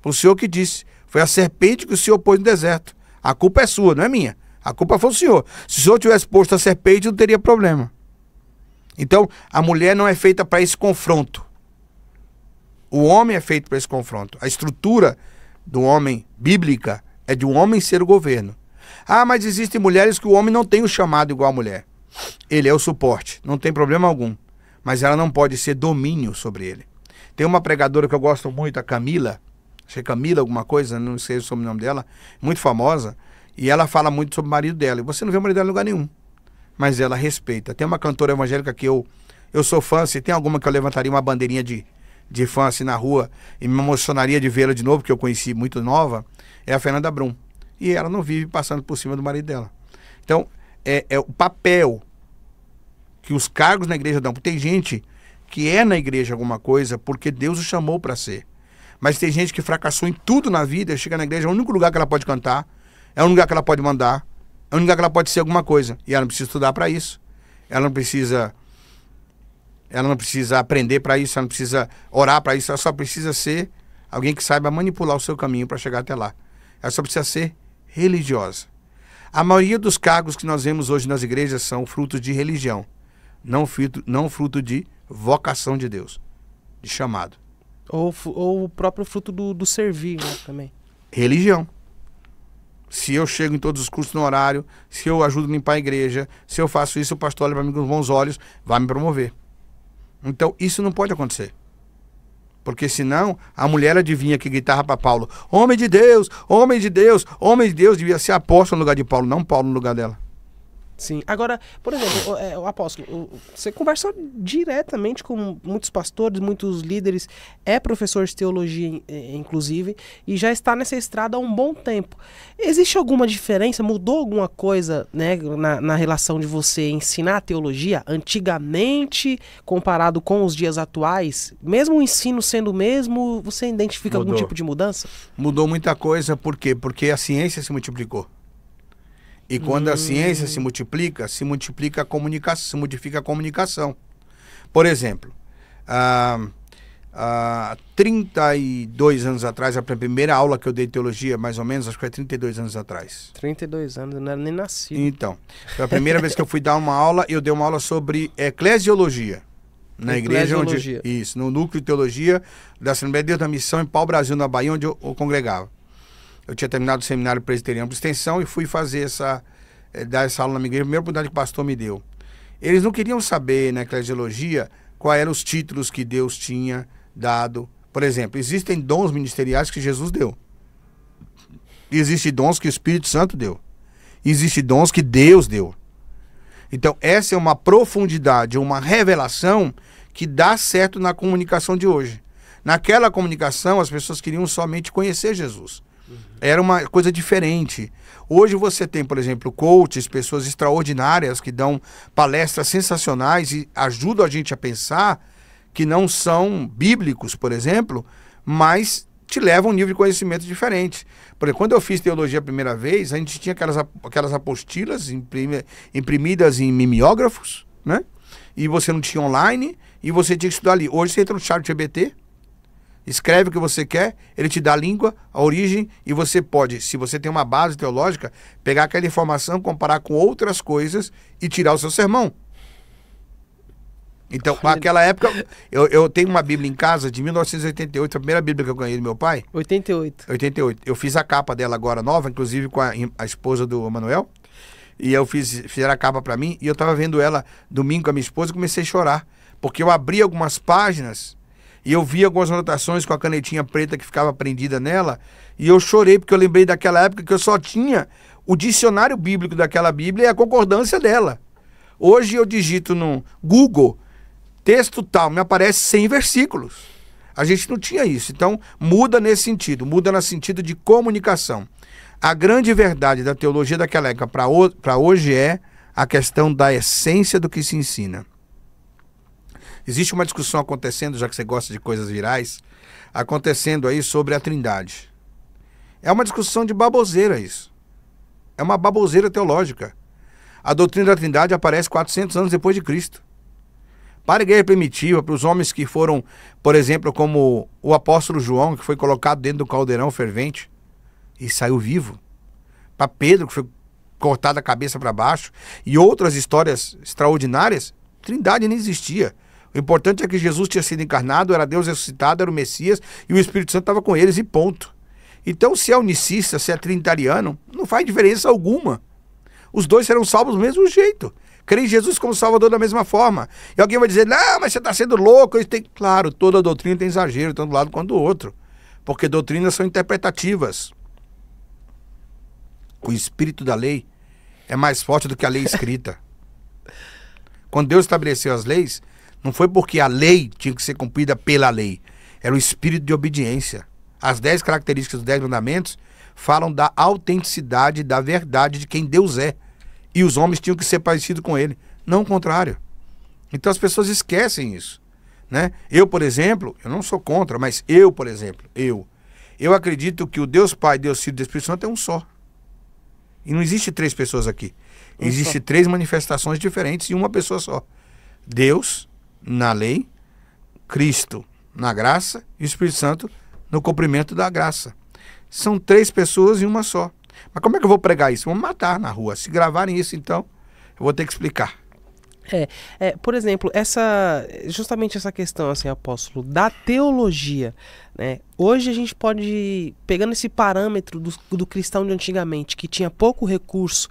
Foi o Senhor que disse. Foi a serpente que o Senhor pôs no deserto. A culpa é sua, não é minha. A culpa foi do Senhor. Se o Senhor tivesse posto a serpente, não teria problema. Então, a mulher não é feita para esse confronto. O homem é feito para esse confronto. A estrutura do homem bíblica é de um homem ser o governo. Ah, mas existem mulheres que o homem não tem o chamado igual a mulher. Ele é o suporte, não tem problema algum. Mas ela não pode ser domínio sobre ele. Tem uma pregadora que eu gosto muito, a Camila. Acho que é Camila alguma coisa, não sei o sobrenome dela. Muito famosa. E ela fala muito sobre o marido dela. E você não vê o marido dela em lugar nenhum. Mas ela respeita. Tem uma cantora evangélica que eu sou fã. Se tem alguma que eu levantaria uma bandeirinha de de fã assim na rua e me emocionaria de vê-la de novo, porque eu conheci muito nova, é a Fernanda Brum. E ela não vive passando por cima do marido dela. Então, é o papel que os cargos na igreja dão. Tem gente que é na igreja alguma coisa porque Deus o chamou para ser. Mas tem gente que fracassou em tudo na vida, chega na igreja, é o único lugar que ela pode cantar, é o único lugar que ela pode mandar, é o único lugar que ela pode ser alguma coisa. E ela não precisa estudar para isso. Ela não precisa aprender para isso, ela não precisa orar para isso, ela só precisa ser alguém que saiba manipular o seu caminho para chegar até lá. Ela só precisa ser religiosa. A maioria dos cargos que nós vemos hoje nas igrejas são frutos de religião, não fruto de vocação de Deus, de chamado. Ou o próprio fruto do servir, né, também. Religião. Se eu chego em todos os cursos no horário, se eu ajudo a limpar a igreja, se eu faço isso, o pastor olha para mim com bons olhos, vai me promover. Então, isso não pode acontecer. Porque senão, a mulher adivinha que gritava para Paulo, homem de Deus, homem de Deus, homem de Deus, devia ser apóstolo no lugar de Paulo, não Paulo no lugar dela. Sim. Agora, por exemplo, o apóstolo, você conversa diretamente com muitos pastores, muitos líderes, é professor de teologia, inclusive, e já está nessa estrada há um bom tempo. Existe alguma diferença, mudou alguma coisa, né, na relação de você ensinar a teologia antigamente, comparado com os dias atuais? Mesmo o ensino sendo o mesmo, você identifica algum tipo de mudança? Mudou muita coisa, por quê? Porque a ciência se multiplicou. E quando a ciência se multiplica a comunicação, se modifica a comunicação. Por exemplo, há 32 anos atrás, a primeira aula que eu dei de teologia, mais ou menos, acho que foi 32 anos atrás. 32 anos, eu não era nem nascido. Então, foi a primeira vez que eu fui dar uma aula, eu dei uma aula sobre eclesiologia. Na igreja onde... Isso, no núcleo de teologia da Assembleia de Deus da Missão em Pau Brasil, na Bahia, onde eu congregava. Eu tinha terminado o seminário presbiteriano de extensão e fui fazer dar essa aula na minha igreja, a primeira oportunidade que o pastor me deu. Eles não queriam saber na eclesiologia quais eram os títulos que Deus tinha dado. Por exemplo, existem dons ministeriais que Jesus deu. Existem dons que o Espírito Santo deu. Existem dons que Deus deu. Então, essa é uma profundidade, uma revelação que dá certo na comunicação de hoje. Naquela comunicação, as pessoas queriam somente conhecer Jesus. Era uma coisa diferente. Hoje você tem, por exemplo, coaches, pessoas extraordinárias que dão palestras sensacionais e ajudam a gente a pensar, que não são bíblicos, por exemplo, mas te levam a um nível de conhecimento diferente. Por exemplo, quando eu fiz teologia a primeira vez, a gente tinha aquelas apostilas imprimidas em mimeógrafos, né? E você não tinha online e você tinha que estudar ali. Hoje você entra no ChatGPT, escreve o que você quer, ele te dá a língua, a origem, e você pode, se você tem uma base teológica, pegar aquela informação, comparar com outras coisas e tirar o seu sermão. Então, naquela época, eu tenho uma Bíblia em casa de 1988, a primeira Bíblia que eu ganhei do meu pai. 88. Eu fiz a capa dela agora nova, inclusive com a esposa do Emanuel, e fizeram a capa para mim, e eu tava vendo ela domingo com a minha esposa e comecei a chorar, porque eu abri algumas páginas e eu vi algumas anotações com a canetinha preta que ficava prendida nela, e eu chorei porque eu lembrei daquela época que eu só tinha o dicionário bíblico daquela Bíblia e a concordância dela. Hoje eu digito no Google, texto tal, me aparece 100 versículos. A gente não tinha isso. Então, muda nesse sentido, muda no sentido de comunicação. A grande verdade da teologia daquela época para hoje é a questão da essência do que se ensina. Existe uma discussão acontecendo, já que você gosta de coisas virais, acontecendo aí sobre a Trindade. É uma discussão de baboseira isso. É uma baboseira teológica. A doutrina da Trindade aparece 400 anos depois de Cristo. Para a igreja primitiva, para os homens que foram, por exemplo, como o apóstolo João, que foi colocado dentro do caldeirão fervente e saiu vivo. Para Pedro, que foi cortado a cabeça para baixo. E outras histórias extraordinárias, Trindade nem existia. O importante é que Jesus tinha sido encarnado, era Deus ressuscitado, era o Messias, e o Espírito Santo estava com eles e ponto. Então, se é unicista, se é trinitariano, não faz diferença alguma. Os dois serão salvos do mesmo jeito. Creem em Jesus como Salvador da mesma forma. E alguém vai dizer, não, mas você está sendo louco. Claro, toda doutrina tem exagero, tanto do lado quanto do outro. Porque doutrinas são interpretativas. O espírito da lei é mais forte do que a lei escrita. Quando Deus estabeleceu as leis, não foi porque a lei tinha que ser cumprida pela lei. Era o espírito de obediência. As 10 características dos 10 mandamentos falam da autenticidade, da verdade de quem Deus é. E os homens tinham que ser parecidos com ele, não o contrário. Então as pessoas esquecem isso, né? Eu, por exemplo, eu não sou contra, mas eu, por exemplo, eu acredito que o Deus Pai, Deus Filho e Deus Espírito Santo é um só. E não existe 3 pessoas aqui. Existe 3 manifestações diferentes em uma pessoa só. Deus na lei, Cristo na graça e o Espírito Santo no cumprimento da graça. São 3 pessoas em uma só. Mas como é que eu vou pregar isso? Vamos matar na rua. Se gravarem isso, então, eu vou ter que explicar. Por exemplo, justamente essa questão, assim, apóstolo, da teologia, né? Hoje a gente pode, pegando esse parâmetro do cristão de antigamente, que tinha pouco recurso,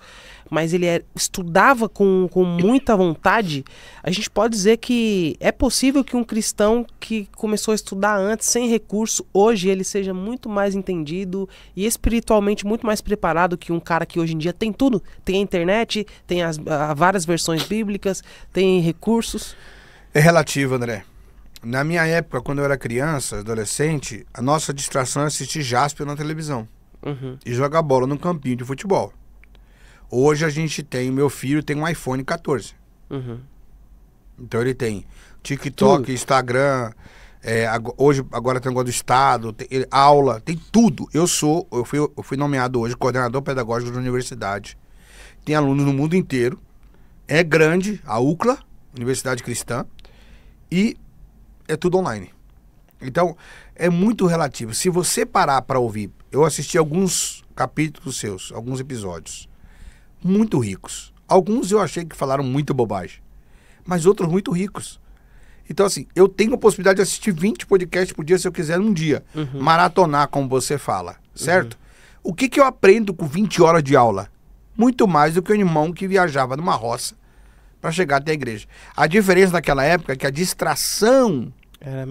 mas ele estudava com muita vontade, a gente pode dizer que é possível que um cristão que começou a estudar antes, sem recurso, hoje ele seja muito mais entendido e espiritualmente muito mais preparado que um cara que hoje em dia tem tudo. Tem a internet, tem várias versões bíblicas, tem recursos. É relativo, André. Na minha época, quando eu era criança, adolescente, a nossa distração era assistir Jaspion na televisão. E jogar bola num campinho de futebol. Hoje a gente tem, meu filho tem um iPhone 14. Então ele tem TikTok, Instagram, agora tem negócio do Estado, aula, tem tudo. Eu fui nomeado hoje coordenador pedagógico da universidade. Tem alunos no mundo inteiro. É grande, a UCLA, Universidade Cristã, e é tudo online. Então, é muito relativo. Se você parar para ouvir, eu assisti alguns capítulos seus, alguns episódios, muito ricos. Alguns eu achei que falaram muita bobagem, mas outros muito ricos. Então, assim, eu tenho a possibilidade de assistir 20 podcasts por dia se eu quiser num dia. Maratonar, como você fala, certo? O que eu aprendo com 20 horas de aula? Muito mais do que o irmão que viajava numa roça para chegar até a igreja. A diferença naquela época é que a distração era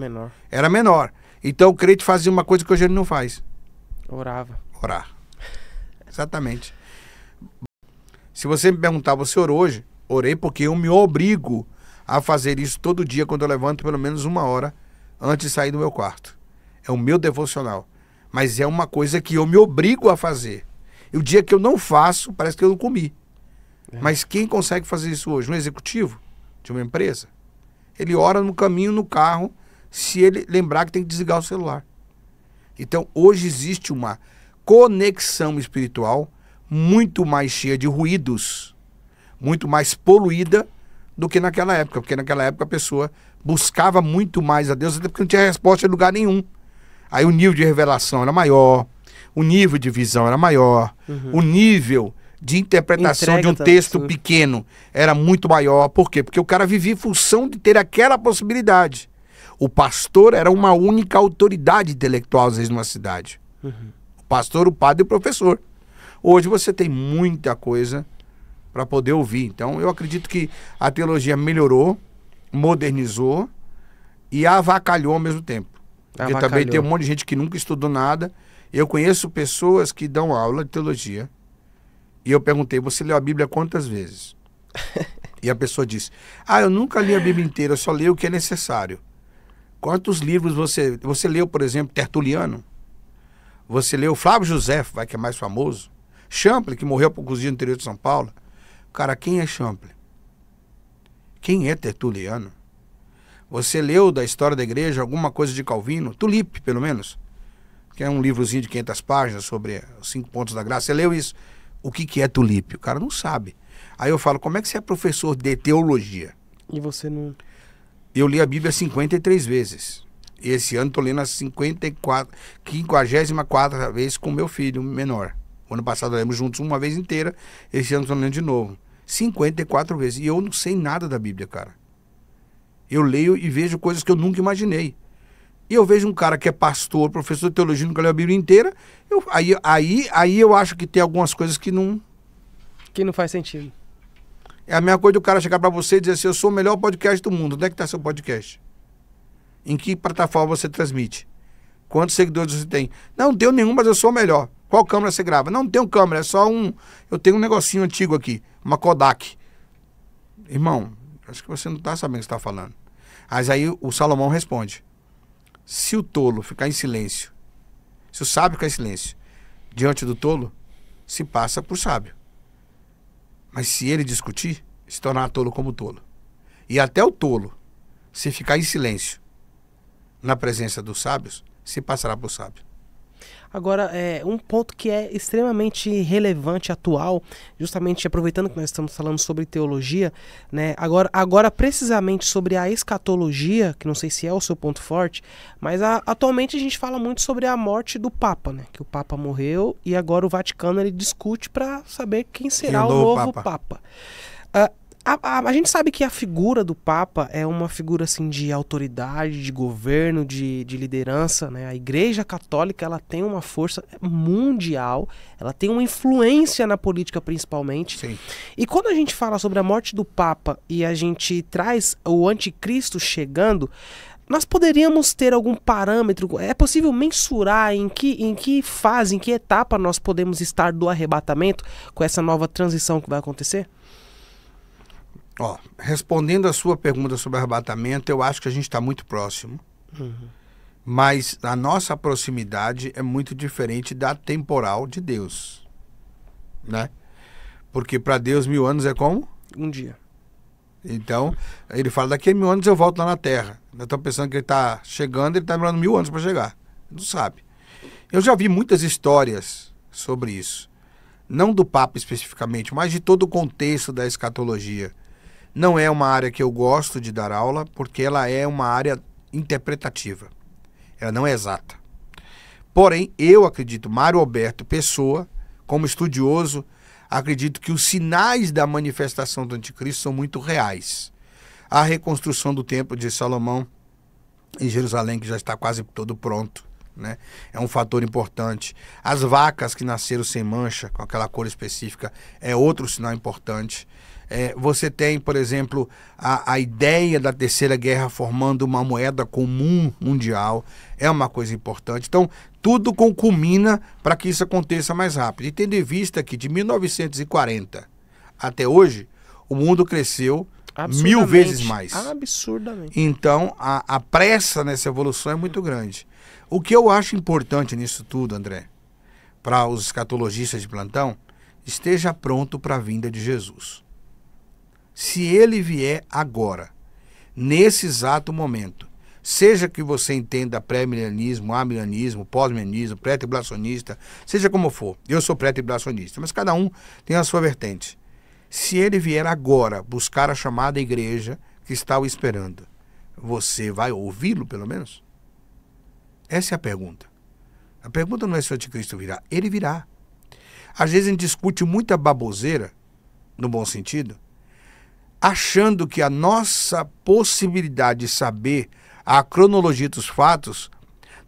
menor. Então o crente fazia uma coisa que hoje ele não faz. Orar. Exatamente. Se você me perguntar, você orou hoje? Orei porque eu me obrigo a fazer isso todo dia quando eu levanto pelo menos 1 hora antes de sair do meu quarto. É o meu devocional. Mas é uma coisa que eu me obrigo a fazer. E o dia que eu não faço, parece que eu não comi. Mas quem consegue fazer isso hoje? Um executivo de uma empresa? Ele ora no caminho, no carro, se ele lembrar que tem que desligar o celular. Então, hoje existe uma conexão espiritual muito mais cheia de ruídos, muito mais poluída do que naquela época. Porque naquela época a pessoa buscava muito mais a Deus, até porque não tinha resposta em lugar nenhum. Aí o nível de revelação era maior, o nível de visão era maior, o nível de interpretação de um texto pequeno era muito maior. Por quê? Porque o cara vivia em função de ter aquela possibilidade. O pastor era uma única autoridade intelectual, às vezes, numa cidade. O pastor, o padre e o professor. Hoje você tem muita coisa para poder ouvir. Então, eu acredito que a teologia melhorou, modernizou e avacalhou ao mesmo tempo. Porque também tem um monte de gente que nunca estudou nada. Eu conheço pessoas que dão aula de teologia. E eu perguntei, você leu a Bíblia quantas vezes? E a pessoa disse, eu nunca li a Bíblia inteira, eu só leio o que é necessário. Quantos livros você leu, por exemplo, Tertuliano? Você leu Flávio José, que é mais famoso? Champlin, que morreu há poucos dias no interior de São Paulo. Cara, quem é Champlin? Quem é Tertuliano? Você leu da história da igreja alguma coisa de Calvino? Tulipe, pelo menos. Que é um livrozinho de 500 páginas sobre os 5 pontos da graça. Você leu isso? O que é Tulipe? O cara não sabe. Aí eu falo, como é que você é professor de teologia? E você não... Eu li a Bíblia 53 vezes. E esse ano estou lendo a 54ª vez com meu filho menor. O ano passado lemos juntos uma vez inteira. Esse ano estou lendo de novo. 54 vezes. E eu não sei nada da Bíblia, cara. Eu leio e vejo coisas que eu nunca imaginei. E eu vejo um cara que é pastor, professor de teologia, nunca leu a Bíblia inteira. Aí eu acho que tem algumas coisas que não... Que não faz sentido. É a mesma coisa do cara chegar pra você e dizer assim, eu sou o melhor podcast do mundo. Onde é que tá seu podcast? Em que plataforma você transmite? Quantos seguidores você tem? Não tenho nenhum, mas eu sou o melhor. Qual câmera você grava? Não tenho câmera, é só um... Eu tenho um negocinho antigo aqui, uma Kodak. Irmão, acho que você não tá sabendo o que você tá falando. Mas aí o Salomão responde. Se o tolo ficar em silêncio, se o sábio ficar em silêncio diante do tolo, se passa por sábio. Mas se ele discutir, se tornar tolo como tolo. E até o tolo, se ficar em silêncio na presença dos sábios, se passará por sábio. Agora, um ponto que é extremamente relevante, atual, justamente aproveitando que nós estamos falando sobre teologia, né? Agora precisamente sobre a escatologia, que não sei se é o seu ponto forte, mas atualmente a gente fala muito sobre a morte do Papa, né? Que o Papa morreu e agora o Vaticano ele discute para saber quem será o novo Papa. A gente sabe que a figura do Papa é uma figura assim de autoridade, de governo, de liderança, né? A Igreja Católica ela tem uma força mundial, ela tem uma influência na política principalmente. Sim. E quando a gente fala sobre a morte do Papa e a gente traz o anticristo chegando, nós poderíamos ter algum parâmetro? É possível mensurar em que fase, em que etapa nós podemos estar do arrebatamento com essa nova transição que vai acontecer? Respondendo a sua pergunta sobre arrebatamento, eu acho que a gente está muito próximo. Mas a nossa proximidade é muito diferente da temporal de Deus, né? Porque para Deus 1000 anos é como? Um dia. Então, ele fala, daqui a 1000 anos eu volto lá na Terra. Eu estou pensando que ele está chegando, ele está demorando 1000 anos para chegar. Não sabe. Eu já vi muitas histórias sobre isso. Não do Papa especificamente, mas de todo o contexto da escatologia. Não é uma área que eu gosto de dar aula, porque ela é uma área interpretativa. Ela não é exata. Porém, eu acredito, Mário Alberto Pessoa, como estudioso, acredito que os sinais da manifestação do anticristo são muito reais. A reconstrução do templo de Salomão em Jerusalém, que já está quase todo pronto, né? É um fator importante. As vacas que nasceram sem mancha, com aquela cor específica, é outro sinal importante. Você tem, por exemplo, a ideia da Terceira Guerra formando uma moeda comum mundial, é uma coisa importante. Então, tudo culmina para que isso aconteça mais rápido. E tendo em vista que de 1940 até hoje, o mundo cresceu 1000 vezes mais. Absurdamente. Então, a pressa nessa evolução é muito grande. O que eu acho importante nisso tudo, André, para os escatologistas de plantão, esteja pronto para a vinda de Jesus. Se ele vier agora, nesse exato momento, seja que você entenda pré-milenismo, amilenismo, pós-milenismo, pré-tribulacionista, seja como for, eu sou pré-tribulacionista, mas cada um tem a sua vertente. Se ele vier agora buscar a chamada igreja que está o esperando, você vai ouvi-lo pelo menos? Essa é a pergunta. A pergunta não é se o anticristo virá, ele virá. Às vezes a gente discute muita baboseira, no bom sentido, achando que a nossa possibilidade de saber a cronologia dos fatos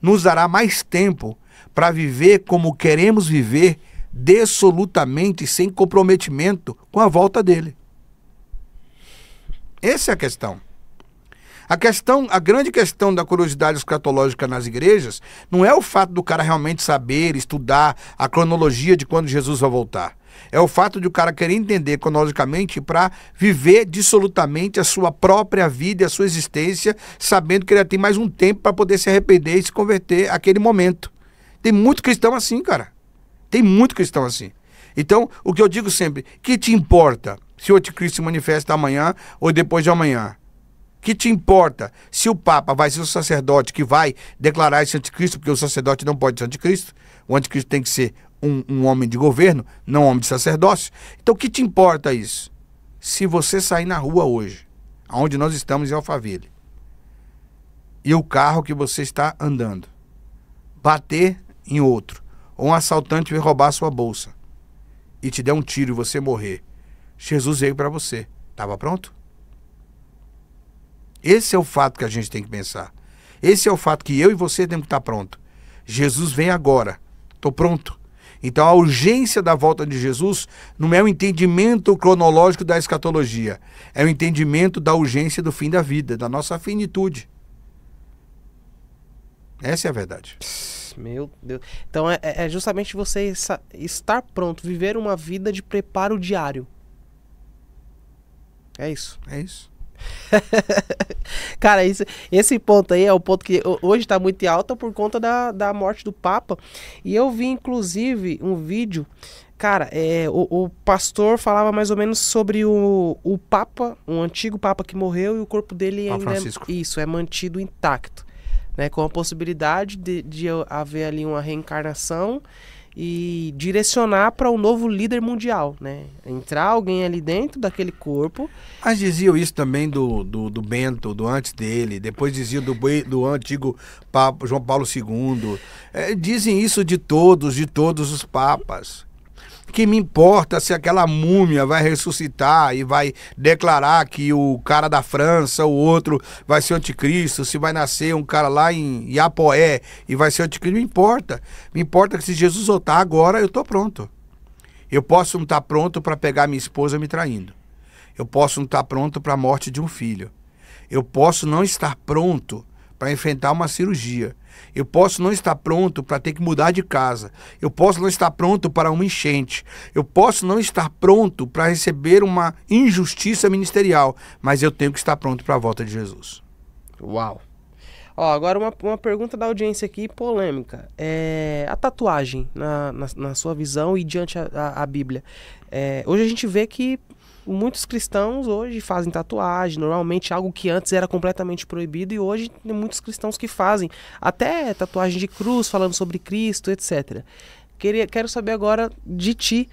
nos dará mais tempo para viver como queremos viver, dissolutamente, sem comprometimento com a volta dele. Essa é a questão. A grande questão da curiosidade escatológica nas igrejas não é o fato do cara realmente saber, estudar a cronologia de quando Jesus vai voltar. É o fato de o cara querer entender cronologicamente para viver dissolutamente a sua própria vida e a sua existência, sabendo que ele tem mais um tempo para poder se arrepender e se converter àquele momento. Tem muito cristão assim, cara. Tem muito cristão assim. Então, o que eu digo sempre, que te importa se o anticristo se manifesta amanhã ou depois de amanhã? Que te importa se o Papa vai ser o sacerdote que vai declarar esse anticristo, porque o sacerdote não pode ser anticristo. O anticristo tem que ser um homem de governo, não um homem de sacerdócio. Então, o que te importa isso? Se você sair na rua hoje, onde nós estamos em Alphaville, e o carro que você está andando bater em outro, ou um assaltante vir roubar a sua bolsa e te der um tiro e você morrer, Jesus veio para você. Estava pronto? Esse é o fato que a gente tem que pensar. Esse é o fato que eu e você temos que estar pronto. Jesus vem agora. Estou pronto. Então a urgência da volta de Jesus não é o entendimento cronológico da escatologia. É o entendimento da urgência do fim da vida, da nossa finitude. Essa é a verdade. Meu Deus. Então é justamente você estar pronto, viver uma vida de preparo diário. É isso. É isso. Cara, esse ponto aí é o ponto que hoje tá muito em alta por conta da morte do Papa. E eu vi, inclusive, um vídeo. Cara, o pastor falava mais ou menos sobre o Papa, um antigo Papa que morreu e o corpo dele Papa ainda Francisco. é mantido intacto, né? Com a possibilidade de haver ali uma reencarnação e direcionar para um novo líder mundial, né? Entrar alguém ali dentro daquele corpo. Mas diziam isso também do Bento, do antes dele, depois diziam do antigo Papa João Paulo II. Dizem isso de todos os papas. O que me importa se aquela múmia vai ressuscitar e vai declarar que o cara da França, o outro, vai ser o anticristo, se vai nascer um cara lá em Iapoé e vai ser o anticristo, não importa. Me importa que se Jesus voltar agora, eu estou pronto. Eu posso não estar pronto para pegar minha esposa me traindo. Eu posso não estar pronto para a morte de um filho. Eu posso não estar pronto para enfrentar uma cirurgia. Eu posso não estar pronto para ter que mudar de casa. Eu posso não estar pronto para uma enchente. Eu posso não estar pronto para receber uma injustiça ministerial. Mas eu tenho que estar pronto para a volta de Jesus. Uau! Ó, agora uma pergunta da audiência aqui, polêmica. A tatuagem, na sua visão e diante a Bíblia. Hoje a gente vê que muitos cristãos hoje fazem tatuagem, normalmente algo que antes era completamente proibido, e hoje tem muitos cristãos que fazem até tatuagem de cruz, falando sobre Cristo, etc. Quero saber agora de ti,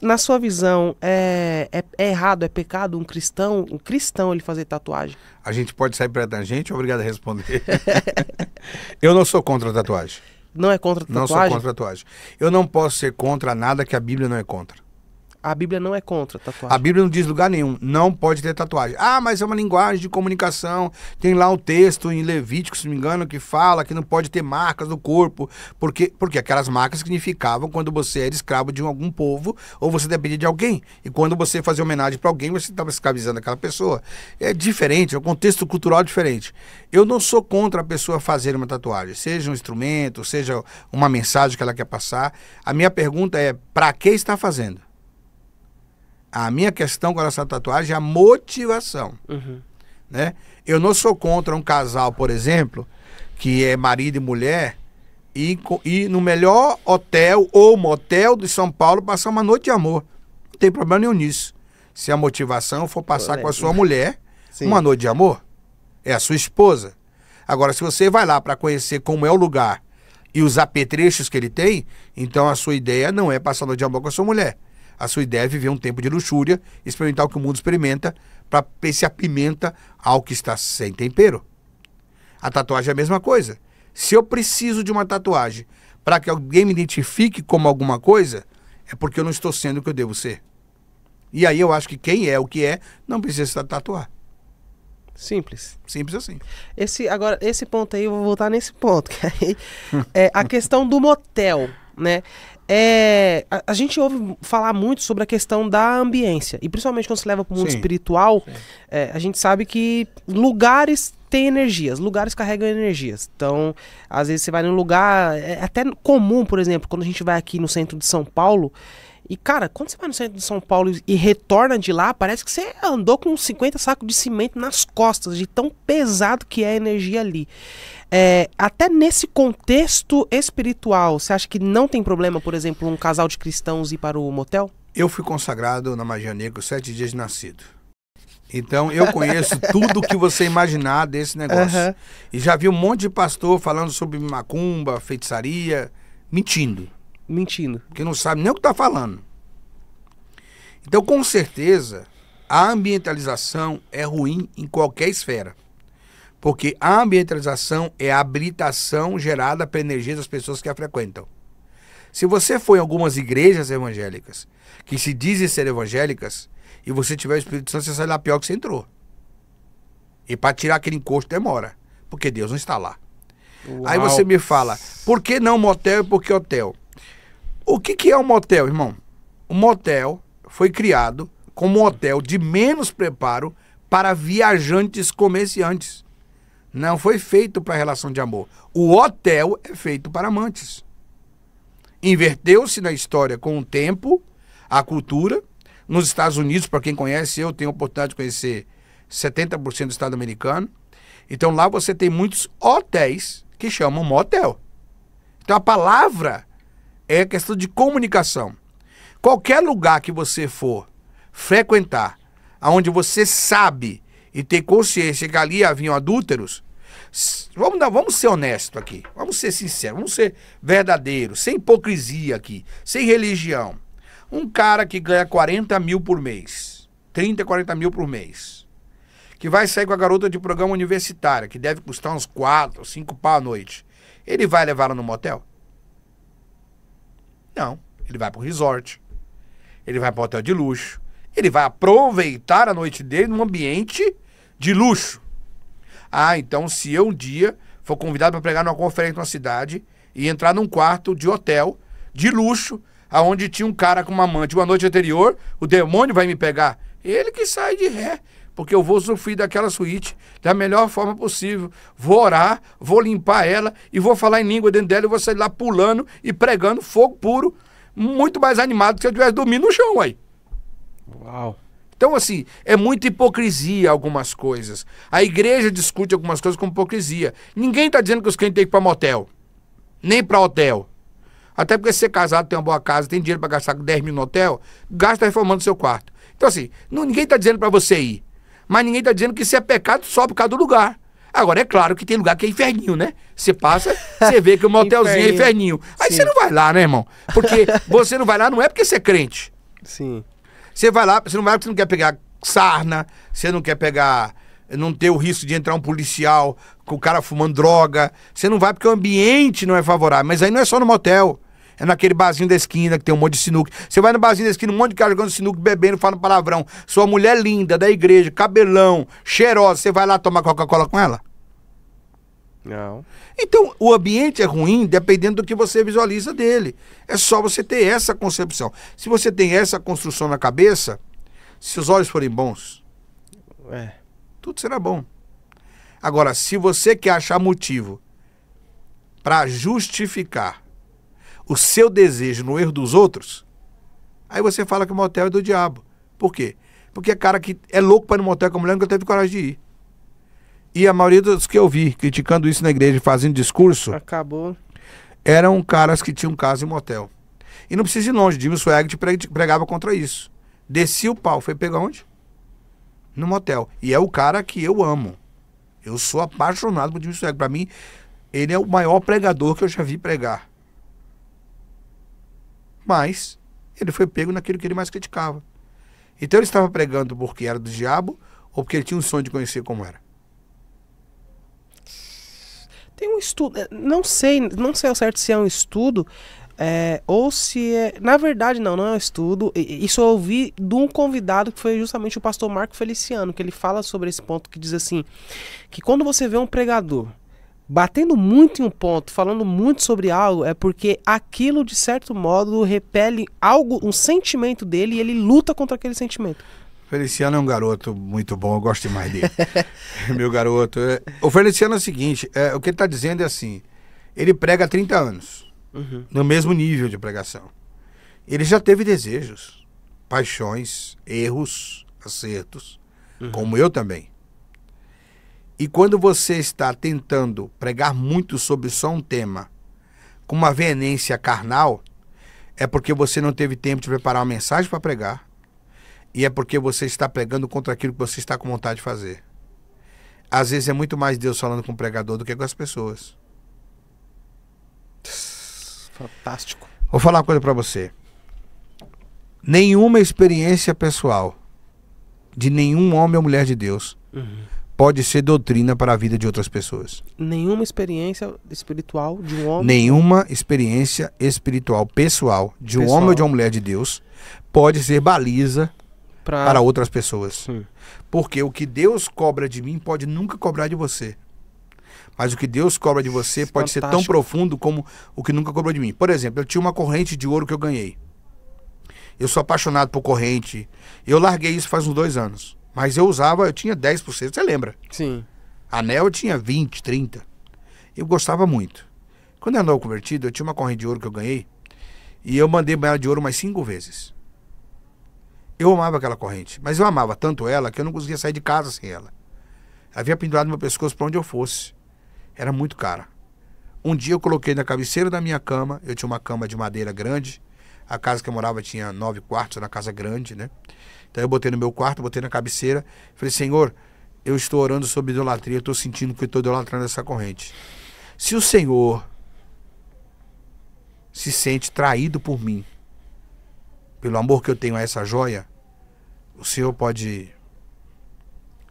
na sua visão, é errado, é pecado um cristão ele fazer tatuagem? A gente pode sair para a tangente? Obrigado a responder. Eu não sou contra a tatuagem. Não é contra a tatuagem? Não sou contra a tatuagem. Eu não posso ser contra nada que a Bíblia não é contra. A Bíblia não é contra a tatuagem. A Bíblia não diz lugar nenhum, não pode ter tatuagem. Ah, mas é uma linguagem de comunicação. Tem lá um texto em Levítico, se não me engano, que fala que não pode ter marcas no corpo. Porque aquelas marcas significavam quando você era escravo de algum povo ou você dependia de alguém. E quando você fazia homenagem para alguém, você estava escravizando aquela pessoa. É diferente, é um contexto cultural diferente. Eu não sou contra a pessoa fazer uma tatuagem, seja um instrumento, seja uma mensagem que ela quer passar. A minha pergunta é, para que está fazendo? A minha questão com essa tatuagem é a motivação. Uhum. Né? Eu não sou contra um casal, por exemplo, que é marido e mulher, e no melhor hotel ou motel de São Paulo passar uma noite de amor. Não tem problema nenhum nisso. Se a motivação for passar com a sua mulher, sim, uma noite de amor, é a sua esposa. Agora, se você vai lá para conhecer como é o lugar e os apetrechos que ele tem, então a sua ideia não é passar noite de amor com a sua mulher. A sua ideia é viver um tempo de luxúria, experimentar o que o mundo experimenta, para ver se apimenta ao que está sem tempero. A tatuagem é a mesma coisa. Se eu preciso de uma tatuagem para que alguém me identifique como alguma coisa, é porque eu não estou sendo o que eu devo ser. E aí eu acho que quem é o que é, não precisa tatuar. Simples. Simples assim. Agora, esse ponto aí, eu vou voltar nesse ponto. Que aí, a questão do motel, né? A gente ouve falar muito sobre a questão da ambiência. E principalmente quando se leva para o mundo espiritual, a gente sabe que lugares têm energias, lugares carregam energias. Então, às vezes você vai num lugar, é até comum, por exemplo, quando a gente vai aqui no centro de São Paulo, e cara, quando você vai no centro de São Paulo e retorna de lá, parece que você andou com 50 sacos de cimento nas costas, de tão pesado que é a energia ali. Até nesse contexto espiritual, você acha que não tem problema, por exemplo, um casal de cristãos ir para o motel? Eu fui consagrado na magia negra com 7 dias de nascido. Então eu conheço tudo que você imaginar desse negócio. Uhum. E já vi um monte de pastor falando sobre macumba, feitiçaria, mentindo. Porque não sabe nem o que está falando. Então, com certeza, a ambientalização é ruim em qualquer esfera. Porque a ambientalização é a habilitação gerada pela energia das pessoas que a frequentam. Se você for em algumas igrejas evangélicas, que se dizem ser evangélicas, e você tiver o Espírito Santo, você sai lá pior que você entrou. E para tirar aquele encosto demora, porque Deus não está lá. Uau. Aí você me fala, por que não motel e por que hotel? O que é um motel, irmão? Um motel foi criado como um hotel de menos preparo para viajantes comerciantes. Não foi feito para relação de amor. O hotel é feito para amantes. Inverteu-se na história com o tempo, a cultura. Nos Estados Unidos, para quem conhece, eu tenho a oportunidade de conhecer 70% do estado americano. Então lá você tem muitos hotéis que chamam motel. Então a palavra é questão de comunicação. Qualquer lugar que você for frequentar, onde você sabe e tem consciência que ali haviam adúlteros, vamos ser honestos aqui, vamos ser sinceros, vamos ser verdadeiros, sem hipocrisia aqui, sem religião. Um cara que ganha 40 mil por mês, 30, 40 mil por mês, que vai sair com a garota de programa universitário, que deve custar uns 4, 5 pau à noite, ele vai levar ela no motel? Não, ele vai para o resort, ele vai para o hotel de luxo, ele vai aproveitar a noite dele num ambiente de luxo. Ah, então se eu um dia for convidado para pregar numa conferência numa cidade e entrar num quarto de hotel de luxo, aonde tinha um cara com uma amante uma noite anterior, o demônio vai me pegar? Ele que sai de ré, porque eu vou sofrer daquela suíte da melhor forma possível. Vou orar, vou limpar ela e vou falar em língua dentro dela e vou sair lá pulando e pregando fogo puro, muito mais animado que se eu estivesse dormindo no chão aí. Uau. Então, assim, é muita hipocrisia algumas coisas. A igreja discute algumas coisas com hipocrisia. Ninguém está dizendo que os crentes têm que ir para motel, nem para hotel. Até porque se você é casado, tem uma boa casa, tem dinheiro para gastar 10 mil no hotel, gasta reformando seu quarto. Então, assim, ninguém está dizendo para você ir. Mas ninguém está dizendo que isso é pecado só por causa do lugar. Agora, é claro que tem lugar que é inferninho, né? Você passa, você vê que o motelzinho é inferninho. Aí você não vai lá, né, irmão? Porque você não vai lá não é porque você é crente. Sim. Você vai lá, você não vai porque você não quer pegar sarna, você não quer pegar, não ter o risco de entrar um policial com o cara fumando droga. Você não vai porque o ambiente não é favorável. Mas aí não é só no motel. É naquele barzinho da esquina que tem um monte de sinuca. Você vai no barzinho da esquina, um monte de cara jogando sinuca, bebendo, falando palavrão. Sua mulher linda, da igreja, cabelão, cheirosa. Você vai lá tomar Coca-Cola com ela? Não. Então, o ambiente é ruim dependendo do que você visualiza dele. É só você ter essa concepção. Se você tem essa construção na cabeça, se os olhos forem bons, tudo será bom. Agora, se você quer achar motivo para justificar o seu desejo no erro dos outros, aí você fala que o motel é do diabo. Por quê? Porque é cara que é louco para ir no motel com a mulher nunca teve coragem de ir. E a maioria dos que eu vi criticando isso na igreja, fazendo discurso, eram caras que tinham casa em motel. E não precisa ir longe, Jimmy Swaggart pregava contra isso. Descia o pau, foi pegar onde? No motel. E é o cara que eu amo. Eu sou apaixonado por Jimmy Swaggart. Para mim, ele é o maior pregador que eu já vi pregar. Mas ele foi pego naquilo que ele mais criticava. Então ele estava pregando porque era do diabo ou porque ele tinha um sonho de conhecer como era? Tem um estudo, não sei ao certo se é um estudo ou se é... Na verdade não é um estudo. Isso eu ouvi de um convidado que foi justamente o pastor Marco Feliciano, que ele fala sobre esse ponto, que diz assim, que quando você vê um pregador batendo muito em um ponto, falando muito sobre algo, é porque aquilo de certo modo repele algo, um sentimento dele, e ele luta contra aquele sentimento. Feliciano é um garoto muito bom, eu gosto demais dele. Meu garoto. O Feliciano é o seguinte, o que ele está dizendo é assim, ele prega há 30 anos, no mesmo nível de pregação. Ele já teve desejos, paixões, erros, acertos, como eu também. E quando você está tentando pregar muito sobre só um tema, com uma veemência carnal, é porque você não teve tempo de preparar uma mensagem para pregar, e é porque você está pregando contra aquilo que você está com vontade de fazer. Às vezes é muito mais Deus falando com o pregador do que com as pessoas. Fantástico. Vou falar uma coisa para você. Nenhuma experiência pessoal de nenhum homem ou mulher de Deus pode ser doutrina para a vida de outras pessoas. Nenhuma experiência espiritual de um homem... Nenhuma experiência espiritual pessoal de um homem ou de uma mulher de Deus pode ser baliza para outras pessoas. Porque o que Deus cobra de mim pode nunca cobrar de você. Mas o que Deus cobra de você pode ser tão profundo como o que nunca cobrou de mim. Por exemplo, eu tinha uma corrente de ouro que eu ganhei. Eu sou apaixonado por corrente. Eu larguei isso faz uns 2 anos. Mas eu tinha 10%, você lembra? Sim. Anel eu tinha 20, 30. Eu gostava muito. Quando eu andava convertido, eu tinha uma corrente de ouro que eu ganhei. E eu mandei banhar de ouro mais 5 vezes. Eu amava aquela corrente, mas eu amava tanto ela que eu não conseguia sair de casa sem ela. Ela havia pendurado no meu pescoço para onde eu fosse. Era muito cara. Um dia eu coloquei na cabeceira da minha cama, eu tinha uma cama de madeira grande, a casa que eu morava tinha 9 quartos, era uma casa grande, né? Então eu botei no meu quarto, botei na cabeceira, falei, Senhor, eu estou orando sobre idolatria, eu estou sentindo que eu estou idolatrando essa corrente. Se o Senhor se sente traído por mim, pelo amor que eu tenho a essa joia, o Senhor pode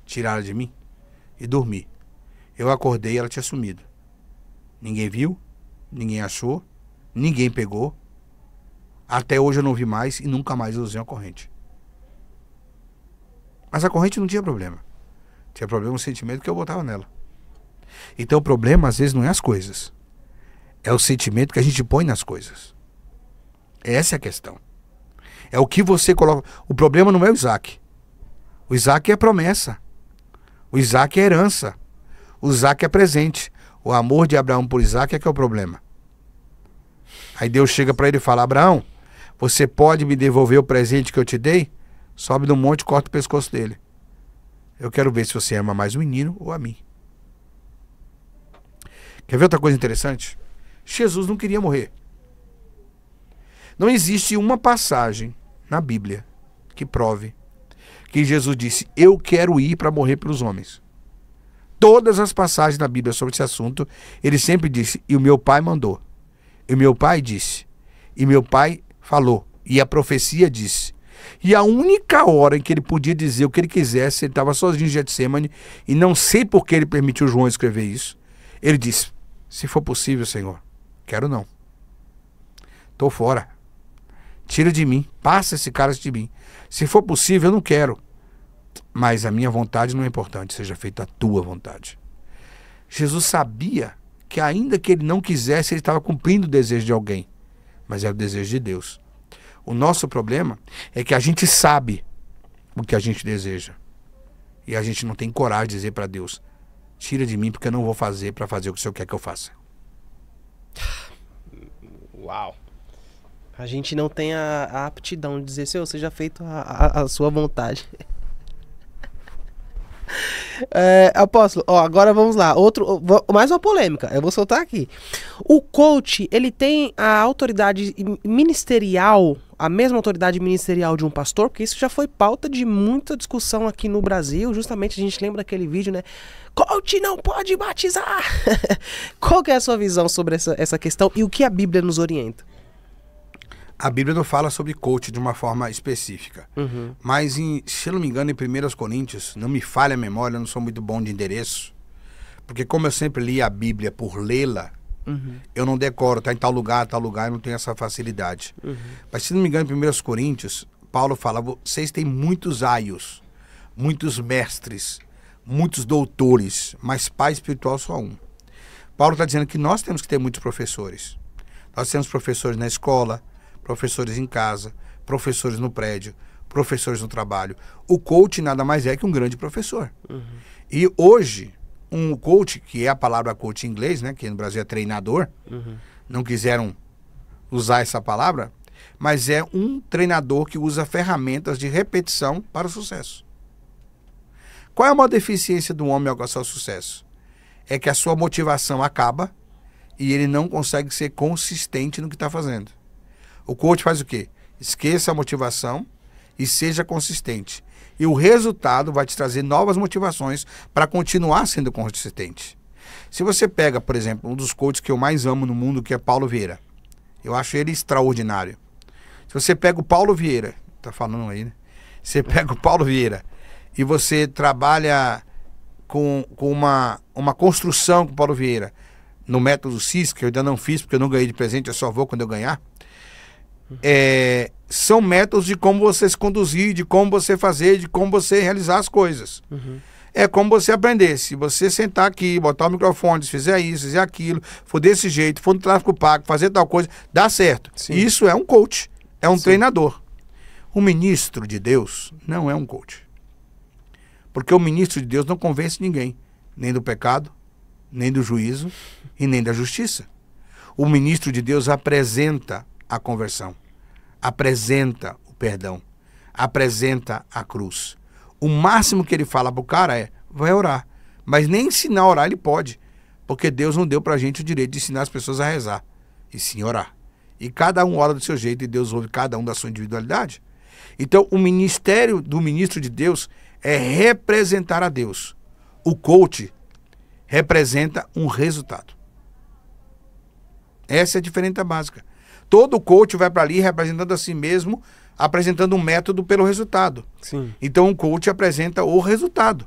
tirá-la de mim e dormir. Eu acordei e ela tinha sumido. Ninguém viu, ninguém achou, ninguém pegou. Até hoje eu não vi mais e nunca mais usei uma corrente. Mas a corrente não tinha problema. Tinha problema o sentimento que eu botava nela. Então o problema às vezes não é as coisas. É o sentimento que a gente põe nas coisas. Essa é a questão. É o que você coloca. O problema não é o Isaac. O Isaac é promessa. O Isaac é herança. O Isaac é presente. O amor de Abraão por Isaac é que é o problema. Aí Deus chega para ele e fala, Abraão, você pode me devolver o presente que eu te dei? Sobe no monte e corta o pescoço dele. Eu quero ver se você ama mais o menino ou a mim. Quer ver outra coisa interessante? Jesus não queria morrer. Não existe uma passagem na Bíblia que prove que Jesus disse, eu quero ir para morrer pelos homens. Todas as passagens da Bíblia sobre esse assunto, ele sempre disse, e o meu pai mandou. E o meu pai disse. E meu pai falou. E a profecia disse. E a única hora em que ele podia dizer o que ele quisesse, ele estava sozinho em Getsêmani, e não sei por que ele permitiu João escrever isso. Ele disse, se for possível, Senhor, quero não. Estou fora. Tira de mim, passa esse cara de mim. Se for possível, eu não quero. Mas a minha vontade não é importante, seja feita a tua vontade. Jesus sabia que ainda que ele não quisesse, ele estava cumprindo o desejo de alguém. Mas era o desejo de Deus. O nosso problema é que a gente sabe o que a gente deseja. E a gente não tem coragem de dizer para Deus, tira de mim porque eu não vou fazer para fazer o que o Senhor quer que eu faça. Uau. A gente não tem a aptidão de dizer, Senhor, seja feito a sua vontade. Apóstolo, agora vamos lá. Mais uma polêmica, eu vou soltar aqui. O coach, ele tem a autoridade ministerial, a mesma autoridade ministerial de um pastor? Porque isso já foi pauta de muita discussão aqui no Brasil. Justamente a gente lembra aquele vídeo, né? Coach não pode batizar! Qual que é a sua visão sobre essa questão e o que a Bíblia nos orienta? A Bíblia não fala sobre coach de uma forma específica. Mas, se eu não me engano, em 1 Coríntios, não me falha a memória, eu não sou muito bom de endereço. Porque como eu sempre li a Bíblia por lê-la, eu não decoro, tá em tal lugar, eu não tenho essa facilidade. Mas, se não me engano, em 1 Coríntios, Paulo fala, vocês têm muitos aios, muitos mestres, muitos doutores, mas pai espiritual só um. Paulo está dizendo que nós temos que ter muitos professores. Nós temos professores na escola, professores em casa, professores no prédio, professores no trabalho. O coach nada mais é que um grande professor. E hoje, um coach, que é a palavra coach em inglês, né, que no Brasil é treinador, não quiseram usar essa palavra, mas é um treinador que usa ferramentas de repetição para o sucesso. Qual é a maior deficiência do homem ao alcançar o sucesso? É que a sua motivação acaba e ele não consegue ser consistente no que está fazendo. O coach faz o quê? Esqueça a motivação e seja consistente. E o resultado vai te trazer novas motivações para continuar sendo consistente. Se você pega, por exemplo, um dos coaches que eu mais amo no mundo, que é Paulo Vieira. Eu acho ele extraordinário. Se você pega o Paulo Vieira, tá falando aí, né? Você pega o Paulo Vieira e você trabalha com uma construção com o Paulo Vieira, no método CIS, que eu ainda não fiz, porque eu não ganhei de presente, eu só vou quando eu ganhar. São métodos de como você se conduzir, de como você fazer, de como você realizar as coisas. É como você aprender. Se você sentar aqui, botar o microfone, se fizer isso, fizer aquilo, for desse jeito, for no tráfego pago, fazer tal coisa, dá certo. Sim. Isso é um coach, é um treinador. O ministro de Deus não é um coach. Porque o ministro de Deus não convence ninguém, nem do pecado, nem do juízo e nem da justiça. O ministro de Deus apresenta a conversão, apresenta o perdão, apresenta a cruz. O máximo que ele fala pro cara é, vai orar. Mas nem ensinar a orar ele pode, porque Deus não deu pra gente o direito de ensinar as pessoas a rezar, e sim orar. E cada um ora do seu jeito e Deus ouve cada um da sua individualidade. Então o ministério do ministro de Deus é representar a Deus. O coach representa um resultado. Essa é a diferença básica. Todo coach vai para ali representando a si mesmo, apresentando um método pelo resultado. Sim. Então o coach apresenta o resultado.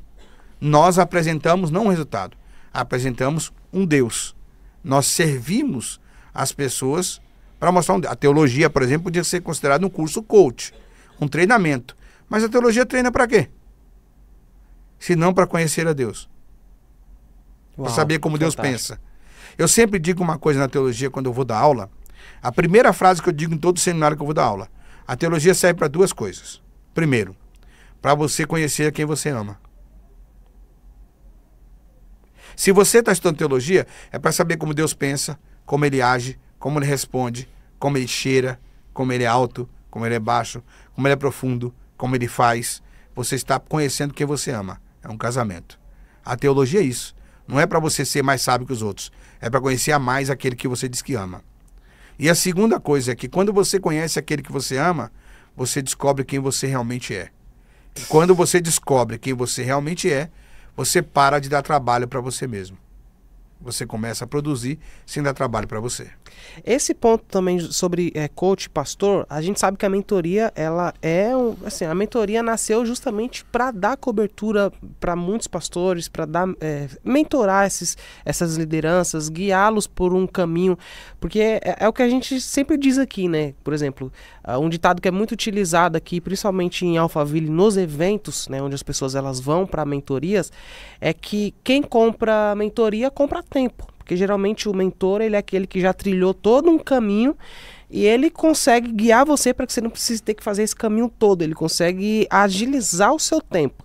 Nós apresentamos não um resultado, apresentamos um Deus. Nós servimos as pessoas para mostrar um Deus. A teologia, por exemplo, podia ser considerada um curso coach, um treinamento. Mas a teologia treina para quê? Se não para conhecer a Deus. Para saber como Deus pensa. Eu sempre digo uma coisa na teologia quando eu vou dar aula. A primeira frase que eu digo em todo seminário que eu vou dar aula. A teologia serve para duas coisas. Primeiro, para você conhecer quem você ama. Se você está estudando teologia, é para saber como Deus pensa, como ele age, como ele responde, como ele cheira, como ele é alto, como ele é baixo, como ele é profundo, como ele faz. Você está conhecendo quem você ama. É um casamento. A teologia é isso. Não é para você ser mais sábio que os outros. É para conhecer a mais aquele que você diz que ama. E a segunda coisa é que quando você conhece aquele que você ama, você descobre quem você realmente é. E quando você descobre quem você realmente é, você para de dar trabalho para você mesmo. Você começa a produzir sem dar trabalho para você. Esse ponto também sobre coach, pastor, a gente sabe que a mentoria, ela é assim, a mentoria nasceu justamente para dar cobertura para muitos pastores, para dar mentorar essas lideranças, guiá-los por um caminho, porque é o que a gente sempre diz aqui, né? Por exemplo, um ditado que é muito utilizado aqui, principalmente em Alphaville, nos eventos, né, onde as pessoas elas vão para mentorias, é que quem compra mentoria compra tempo, porque geralmente o mentor ele é aquele que já trilhou todo um caminho e ele consegue guiar você para que você não precise ter que fazer esse caminho todo, ele consegue agilizar o seu tempo.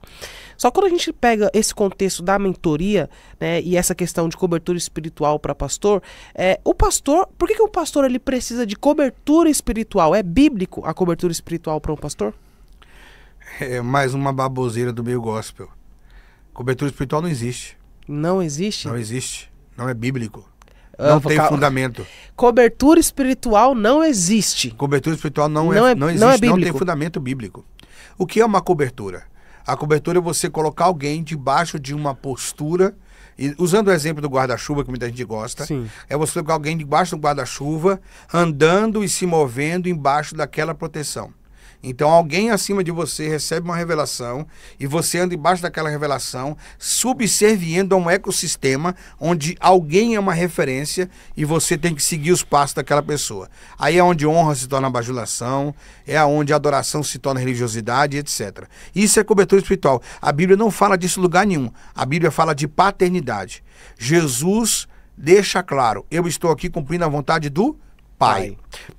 Só que quando a gente pega esse contexto da mentoria, né, e essa questão de cobertura espiritual para pastor, o pastor, por que o pastor ele precisa de cobertura espiritual? É bíblico a cobertura espiritual para um pastor? É mais uma baboseira do meio gospel. Cobertura espiritual não existe. Não existe? Não existe. Não é bíblico. Não tem fundamento. Cobertura espiritual não existe. Cobertura espiritual não existe, não tem fundamento bíblico. O que é uma cobertura? A cobertura é você colocar alguém debaixo de uma postura, e usando o exemplo do guarda-chuva, que muita gente gosta, Sim. é você colocar alguém debaixo do guarda-chuva, andando e se movendo embaixo daquela proteção. Então alguém acima de você recebe uma revelação e você anda embaixo daquela revelação, subserviendo a um ecossistema onde alguém é uma referência e você tem que seguir os passos daquela pessoa. Aí é onde honra se torna bajulação, é onde a adoração se torna religiosidade, etc. Isso é cobertura espiritual. A Bíblia não fala disso em lugar nenhum. A Bíblia fala de paternidade. Jesus deixa claro, eu estou aqui cumprindo a vontade do Pai.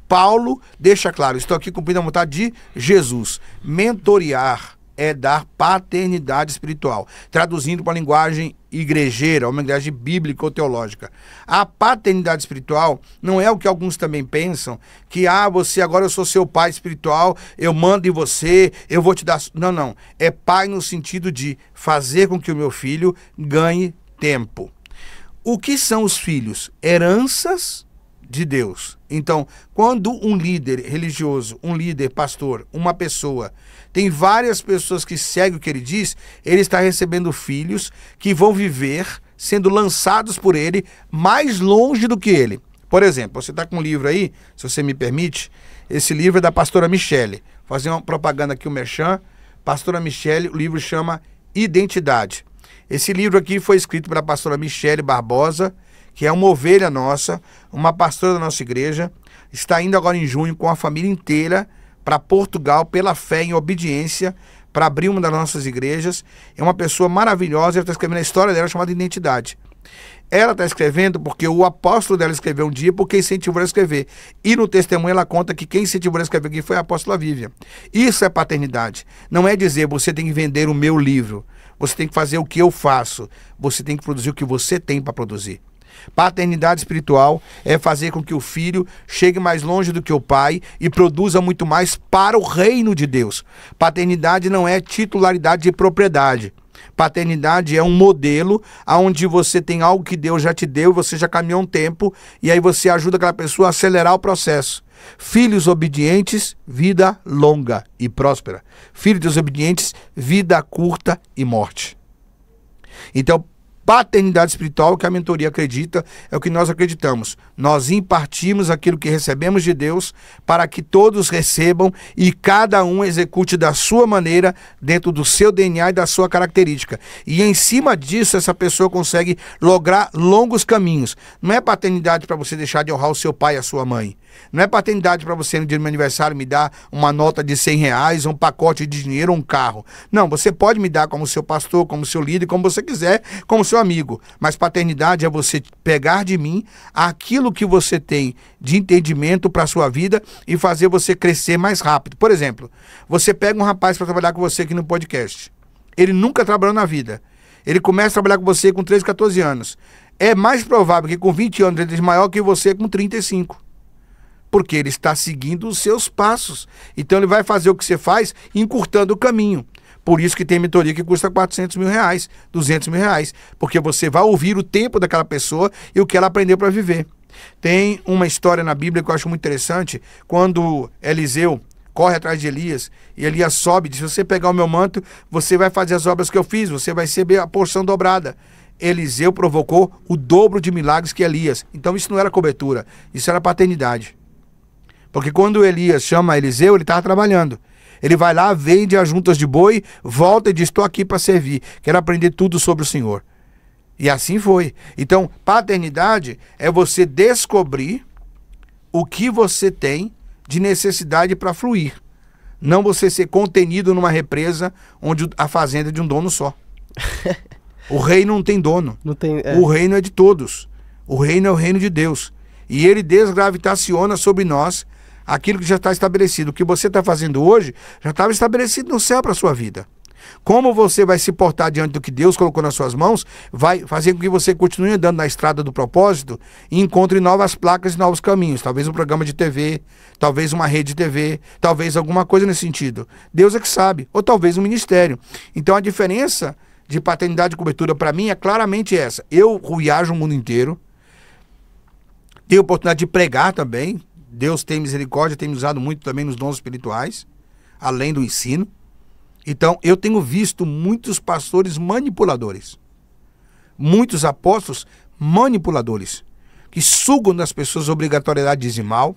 Paulo deixa claro, estou aqui cumprindo a vontade de Jesus. Mentorear é dar paternidade espiritual. Traduzindo para a linguagem igrejeira, uma linguagem bíblica ou teológica. A paternidade espiritual não é o que alguns também pensam, que você agora eu sou seu pai espiritual, eu mando em você, eu vou te dar... Não. É pai no sentido de fazer com que o meu filho ganhe tempo. O que são os filhos? Heranças de Deus. Então, quando um líder religioso, um líder pastor, uma pessoa, tem várias pessoas que seguem o que ele diz, ele está recebendo filhos que vão viver sendo lançados por ele mais longe do que ele. Por exemplo, você está com um livro aí, se você me permite, esse livro é da pastora Michele. Vou fazer uma propaganda aqui, o merchan. Pastora Michele, o livro chama Identidade. Esse livro aqui foi escrito pela pastora Michele Barbosa, que é uma ovelha nossa, uma pastora da nossa igreja, está indo agora em junho com a família inteira para Portugal, pela fé em obediência, para abrir uma das nossas igrejas. É uma pessoa maravilhosa, ela está escrevendo a história dela chamada Identidade. Ela está escrevendo porque o apóstolo dela escreveu um dia porque incentivou ela a escrever. E no testemunho ela conta que quem incentivou ela a escrever aqui foi a apóstola Vivian. Isso é paternidade. Não é dizer você tem que vender o meu livro, você tem que fazer o que eu faço, você tem que produzir o que você tem para produzir. Paternidade espiritual é fazer com que o filho chegue mais longe do que o pai e produza muito mais para o reino de Deus. Paternidade não é titularidade de propriedade. Paternidade é um modelo onde você tem algo que Deus já te deu, você já caminhou um tempo, e aí você ajuda aquela pessoa a acelerar o processo. Filhos obedientes, vida longa e próspera. Filhos desobedientes, vida curta e morte. Então, paternidade espiritual, que a mentoria acredita, é o que nós acreditamos. Nós impartimos aquilo que recebemos de Deus para que todos recebam e cada um execute da sua maneira, dentro do seu DNA e da sua característica. E em cima disso, essa pessoa consegue lograr longos caminhos. Não é paternidade para você deixar de honrar o seu pai e a sua mãe. Não é paternidade para você no dia do meu aniversário me dar uma nota de R$100, um pacote de dinheiro ou um carro. Não, você pode me dar como seu pastor, como seu líder, como você quiser, como seu amigo. Mas paternidade é você pegar de mim aquilo que você tem de entendimento para a sua vida e fazer você crescer mais rápido. Por exemplo, você pega um rapaz para trabalhar com você aqui no podcast. Ele nunca trabalhou na vida. Ele começa a trabalhar com você com 13, 14 anos. É mais provável que com 20 anos ele seja maior que você com 35. Porque ele está seguindo os seus passos. Então ele vai fazer o que você faz, encurtando o caminho. Por isso que tem mentoria que custa R$400 mil, R$200 mil, porque você vai ouvir o tempo daquela pessoa e o que ela aprendeu para viver. Tem uma história na Bíblia que eu acho muito interessante, quando Eliseu corre atrás de Elias, e Elias sobe e diz: se você pegar o meu manto, você vai fazer as obras que eu fiz, você vai receber a porção dobrada. Eliseu provocou o dobro de milagres que Elias. Então isso não era cobertura, isso era paternidade. Porque quando Elias chama Eliseu, ele estava trabalhando. Ele vai lá, vende as juntas de boi, volta e diz: estou aqui para servir, quero aprender tudo sobre o Senhor. E assim foi. Então, paternidade é você descobrir o que você tem de necessidade para fluir. Não você ser contenido numa represa onde a fazenda é de um dono só. O reino não tem dono. Não tem, O reino é de todos. O reino é o reino de Deus. E ele desgravitaciona sobre nós aquilo que já está estabelecido. O que você está fazendo hoje já estava estabelecido no céu para a sua vida. Como você vai se portar diante do que Deus colocou nas suas mãos, vai fazer com que você continue andando na estrada do propósito e encontre novas placas e novos caminhos. Talvez um programa de TV, talvez uma rede de TV, talvez alguma coisa nesse sentido. Deus é que sabe. Ou talvez um ministério. Então a diferença de paternidade e cobertura para mim é claramente essa. Eu viajo o mundo inteiro, tenho a oportunidade de pregar também. Deus tem misericórdia, tem me usado muito também nos dons espirituais, além do ensino. Então, eu tenho visto muitos pastores manipuladores, muitos apóstolos manipuladores, que sugam das pessoas obrigatoriedade dizimal,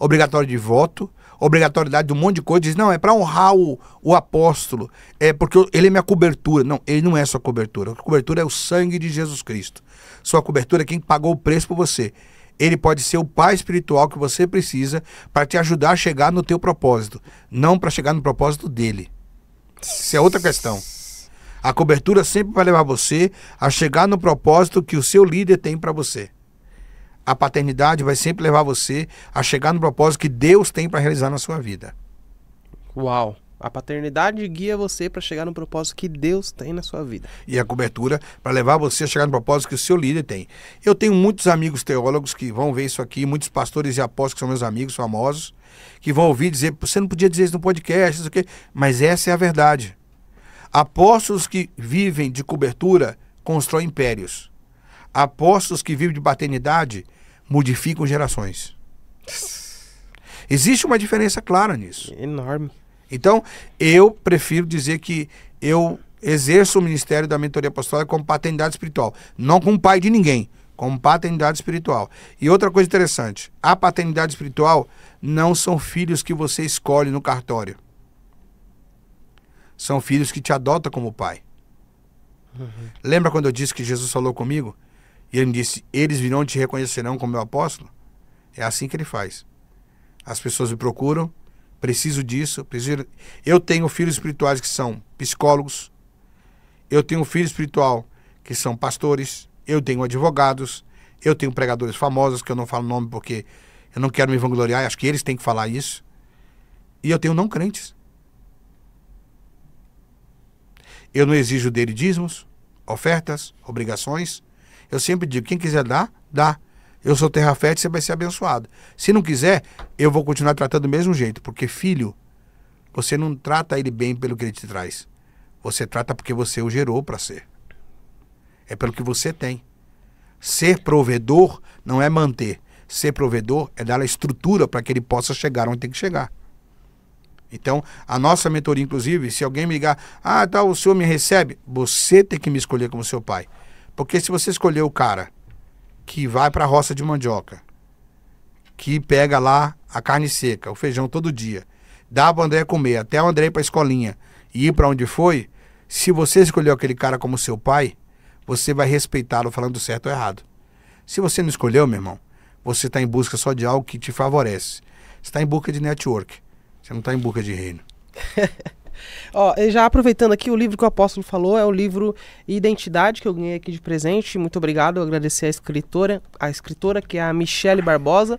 obrigatório de voto, obrigatoriedade de um monte de coisa. Diz: não, é para honrar o apóstolo, é porque ele é minha cobertura. Não, ele não é sua cobertura. A cobertura é o sangue de Jesus Cristo. Sua cobertura é quem pagou o preço por você. Ele pode ser o pai espiritual que você precisa para te ajudar a chegar no teu propósito, não para chegar no propósito dele. Isso é outra questão. A cobertura sempre vai levar você a chegar no propósito que o seu líder tem para você. A paternidade vai sempre levar você a chegar no propósito que Deus tem para realizar na sua vida. Uau! A paternidade guia você para chegar no propósito que Deus tem na sua vida. E a cobertura para levar você a chegar no propósito que o seu líder tem. Eu tenho muitos amigos teólogos que vão ver isso aqui, muitos pastores e apóstolos que são meus amigos famosos, que vão ouvir dizer: você não podia dizer isso no podcast, isso aqui. Mas essa é a verdade. Apóstolos que vivem de cobertura constroem impérios. Apóstolos que vivem de paternidade modificam gerações. Existe uma diferença clara nisso. Enorme. Então, eu prefiro dizer que eu exerço o ministério da mentoria apostólica como paternidade espiritual. Não como pai de ninguém, como paternidade espiritual. E outra coisa interessante, a paternidade espiritual não são filhos que você escolhe no cartório. São filhos que te adotam como pai. Uhum. Lembra quando eu disse que Jesus falou comigo? E ele me disse: eles virão e te reconhecerão como meu apóstolo? É assim que ele faz. As pessoas me procuram, preciso disso, preciso... Eu tenho filhos espirituais que são psicólogos, eu tenho filho espiritual que são pastores, eu tenho advogados, eu tenho pregadores famosos, que eu não falo nome porque eu não quero me vangloriar, acho que eles têm que falar isso, e eu tenho não crentes. Eu não exijo dele dízimos, ofertas, obrigações, Eu sempre digo, quem quiser dar, dá. Eu sou terra fértil, você vai ser abençoado. Se não quiser, eu vou continuar tratando do mesmo jeito. Porque filho, você não trata ele bem pelo que ele te traz. Você trata porque você o gerou para ser. É pelo que você tem. Ser provedor não é manter. Ser provedor é dar a estrutura para que ele possa chegar onde tem que chegar. Então, a nossa mentoria, inclusive, se alguém me ligar, tá, o senhor me recebe, você tem que me escolher como seu pai. Porque se você escolher o cara que vai para a roça de mandioca, que pega lá a carne seca, o feijão todo dia, dá para o André comer, até o André ir para a escolinha e ir para onde foi, se você escolheu aquele cara como seu pai, você vai respeitá-lo falando certo ou errado. Se você não escolheu, meu irmão, você está em busca só de algo que te favorece. Você está em busca de network. Você não está em busca de reino. Ó, já aproveitando aqui, o livro que o apóstolo falou é o livro Identidade, que eu ganhei aqui de presente. Muito obrigado, eu agradecer a escritora que é a Michele Barbosa.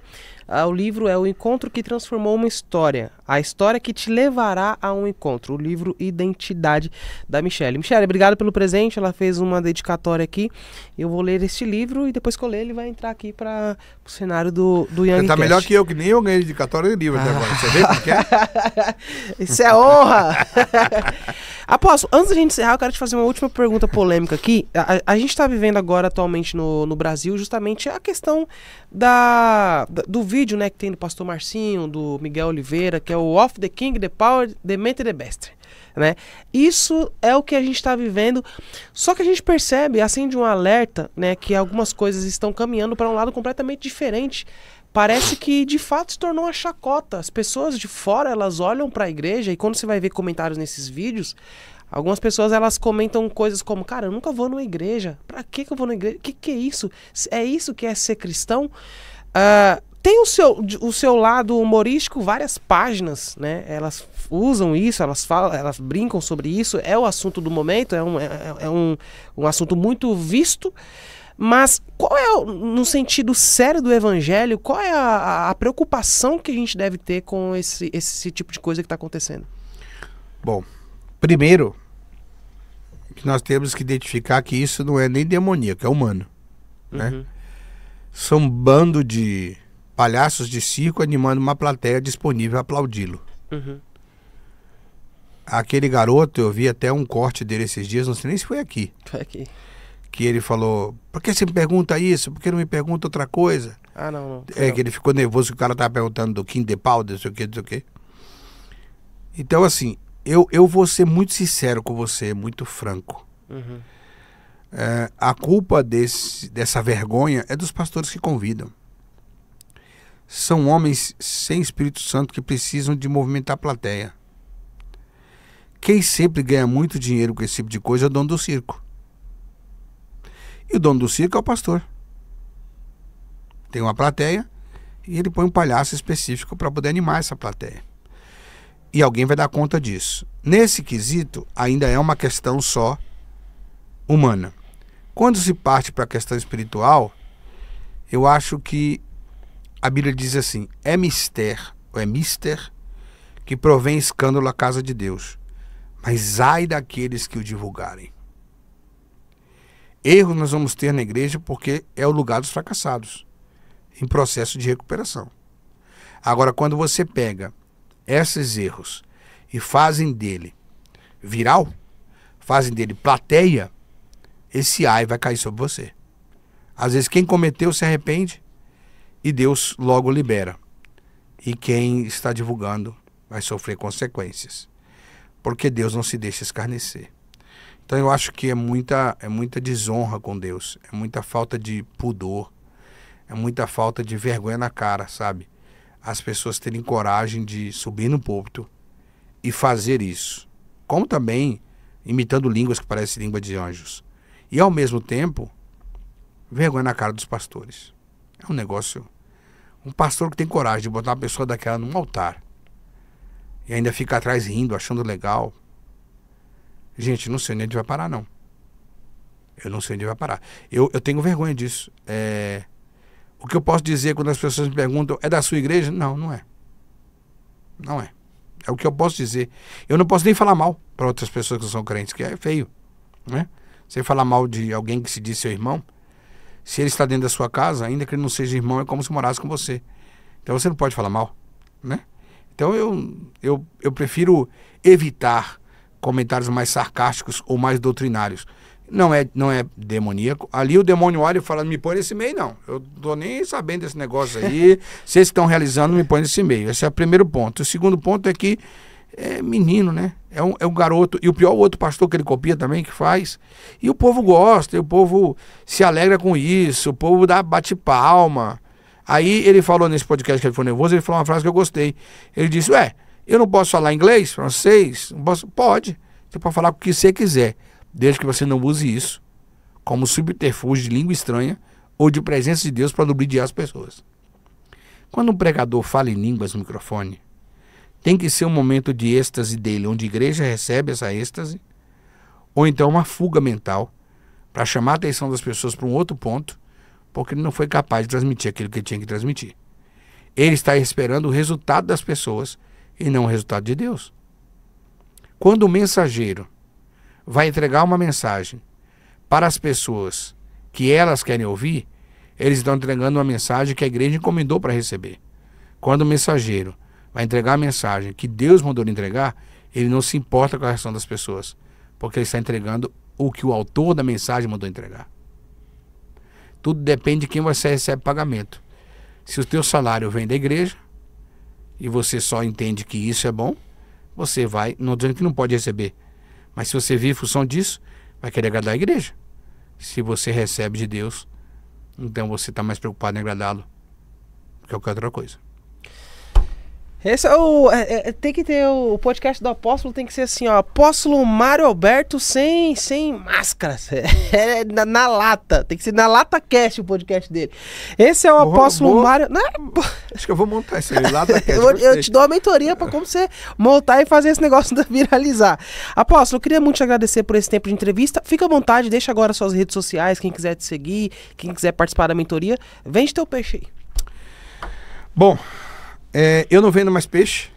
O livro é O Encontro que Transformou uma História. A história que te levará a um encontro. O livro Identidade, da Michele. Michele, obrigado pelo presente. Ela fez uma dedicatória aqui. Eu vou ler este livro e depois que eu ler, ele vai entrar aqui para o cenário do Young Você tá melhor que eu, que nem eu ganhei dedicatória de livro até agora. Você vê o que é? Isso é honra! Apóstolo, antes da gente encerrar, eu quero te fazer uma última pergunta polêmica aqui. A gente está vivendo agora, atualmente, no Brasil, justamente a questão do vídeo, né, que tem do pastor Marcinho, do Miguel Oliveira, que é o Of the King, the Power, the Mente, the Best, né? Isso é o que a gente está vivendo, só que a gente percebe, acende um alerta, né, que algumas coisas estão caminhando para um lado completamente diferente. Parece que de fato se tornou uma chacota. As pessoas de fora, elas olham para a igreja e quando você vai ver comentários nesses vídeos, algumas pessoas elas comentam coisas como, cara, eu nunca vou numa igreja. Pra que eu vou na igreja? O que é isso? É isso que é ser cristão? Tem o seu lado humorístico, várias páginas, né? Elas usam isso, elas falam, elas brincam sobre isso. É o assunto do momento, é um assunto muito visto. Mas qual é, no sentido sério do evangelho, qual é a preocupação que a gente deve ter com esse tipo de coisa que está acontecendo? Bom, primeiro, que nós temos que identificar que isso não é nem demoníaco, é humano. Né? São um bando de palhaços de circo animando uma plateia disponível a aplaudi-lo. Aquele garoto, eu vi até um corte dele esses dias, não sei nem se foi aqui. Foi aqui. Que ele falou, por que você me pergunta isso? Por que não me pergunta outra coisa? Não. Que ele ficou nervoso que o cara tava perguntando do King the Power, não sei o que. Então, assim, eu vou ser muito sincero com você, muito franco. A culpa dessa vergonha é dos pastores que convidam. São homens sem Espírito Santo que precisam de movimentar a plateia. Quem sempre ganha muito dinheiro com esse tipo de coisa é o dono do circo. E o dono do circo é o pastor. Tem uma plateia e ele põe um palhaço específico para poder animar essa plateia. E alguém vai dar conta disso. Nesse quesito, ainda é uma questão só humana. Quando se parte para a questão espiritual, eu acho que a Bíblia diz assim, é mister que provém escândalo à casa de Deus, mas ai daqueles que o divulgarem. Erros nós vamos ter na igreja porque é o lugar dos fracassados, em processo de recuperação. Agora, quando você pega esses erros e fazem dele viral, fazem dele plateia, esse ai vai cair sobre você. Às vezes quem cometeu se arrepende e Deus logo libera. E quem está divulgando vai sofrer consequências. Porque Deus não se deixa escarnecer. Então eu acho que é muita desonra com Deus, é muita falta de pudor, é muita falta de vergonha na cara, sabe? As pessoas terem coragem de subir no púlpito e fazer isso. Como também imitando línguas que parecem língua de anjos. E ao mesmo tempo, vergonha na cara dos pastores. É um negócio... Um pastor que tem coragem de botar uma pessoa daquela num altar e ainda fica atrás rindo, achando legal... Gente, não sei onde vai parar, não. Eu não sei onde vai parar. Eu tenho vergonha disso. O que eu posso dizer quando as pessoas me perguntam, é da sua igreja? Não, não é. Não é. É o que eu posso dizer. Eu não posso nem falar mal para outras pessoas que são crentes, que é feio. Né? Você falar mal de alguém que se diz seu irmão. Se ele está dentro da sua casa, ainda que ele não seja irmão, é como se morasse com você. Então você não pode falar mal, né? Então eu prefiro evitar comentários mais sarcásticos ou mais doutrinários. Não é demoníaco. Ali o demônio olha e fala, não me põe nesse meio, não. Eu tô nem sabendo desse negócio aí. Vocês estão realizando, não me põe nesse meio. Esse é o primeiro ponto. O segundo ponto é que é menino, né? É um garoto. E o pior, o outro pastor que ele copia também, que faz. E o povo gosta, e o povo se alegra com isso, o povo bate palma. Aí ele falou nesse podcast que ele foi nervoso, ele falou uma frase que eu gostei. Ele disse, eu não posso falar inglês, francês? Não posso? Pode. Você pode falar o que você quiser, desde que você não use isso como subterfúgio de língua estranha ou de presença de Deus para lubrificar as pessoas. Quando um pregador fala em línguas no microfone, tem que ser um momento de êxtase dele, onde a igreja recebe essa êxtase, ou então uma fuga mental para chamar a atenção das pessoas para um outro ponto, porque ele não foi capaz de transmitir aquilo que ele tinha que transmitir. Ele está esperando o resultado das pessoas e não o resultado de Deus. Quando o mensageiro vai entregar uma mensagem para as pessoas que elas querem ouvir, eles estão entregando uma mensagem que a igreja encomendou para receber. Quando o mensageiro vai entregar a mensagem que Deus mandou ele entregar, ele não se importa com a reação das pessoas, porque ele está entregando o que o autor da mensagem mandou entregar. Tudo depende de quem você recebe pagamento. Se o teu salário vem da igreja e você só entende que isso é bom, você vai, não dizendo que não pode receber, mas se você vive em função disso, vai querer agradar a igreja. Se você recebe de Deus, então você está mais preocupado em agradá-lo do que qualquer outra coisa. Esse é tem que ter o podcast do apóstolo, tem que ser assim, ó, apóstolo Mário Alberto sem máscaras, na lata, tem que ser na Lata Cast o podcast dele. Esse é o apóstolo Mário... Acho que eu vou montar isso aí, Lata Cast. eu te dou uma mentoria para como você montar e fazer esse negócio viralizar. Apóstolo, eu queria muito te agradecer por esse tempo de entrevista, fica à vontade, deixa agora suas redes sociais, quem quiser te seguir, quem quiser participar da mentoria, vende teu peixe aí. Bom... eu não vendo mais peixe,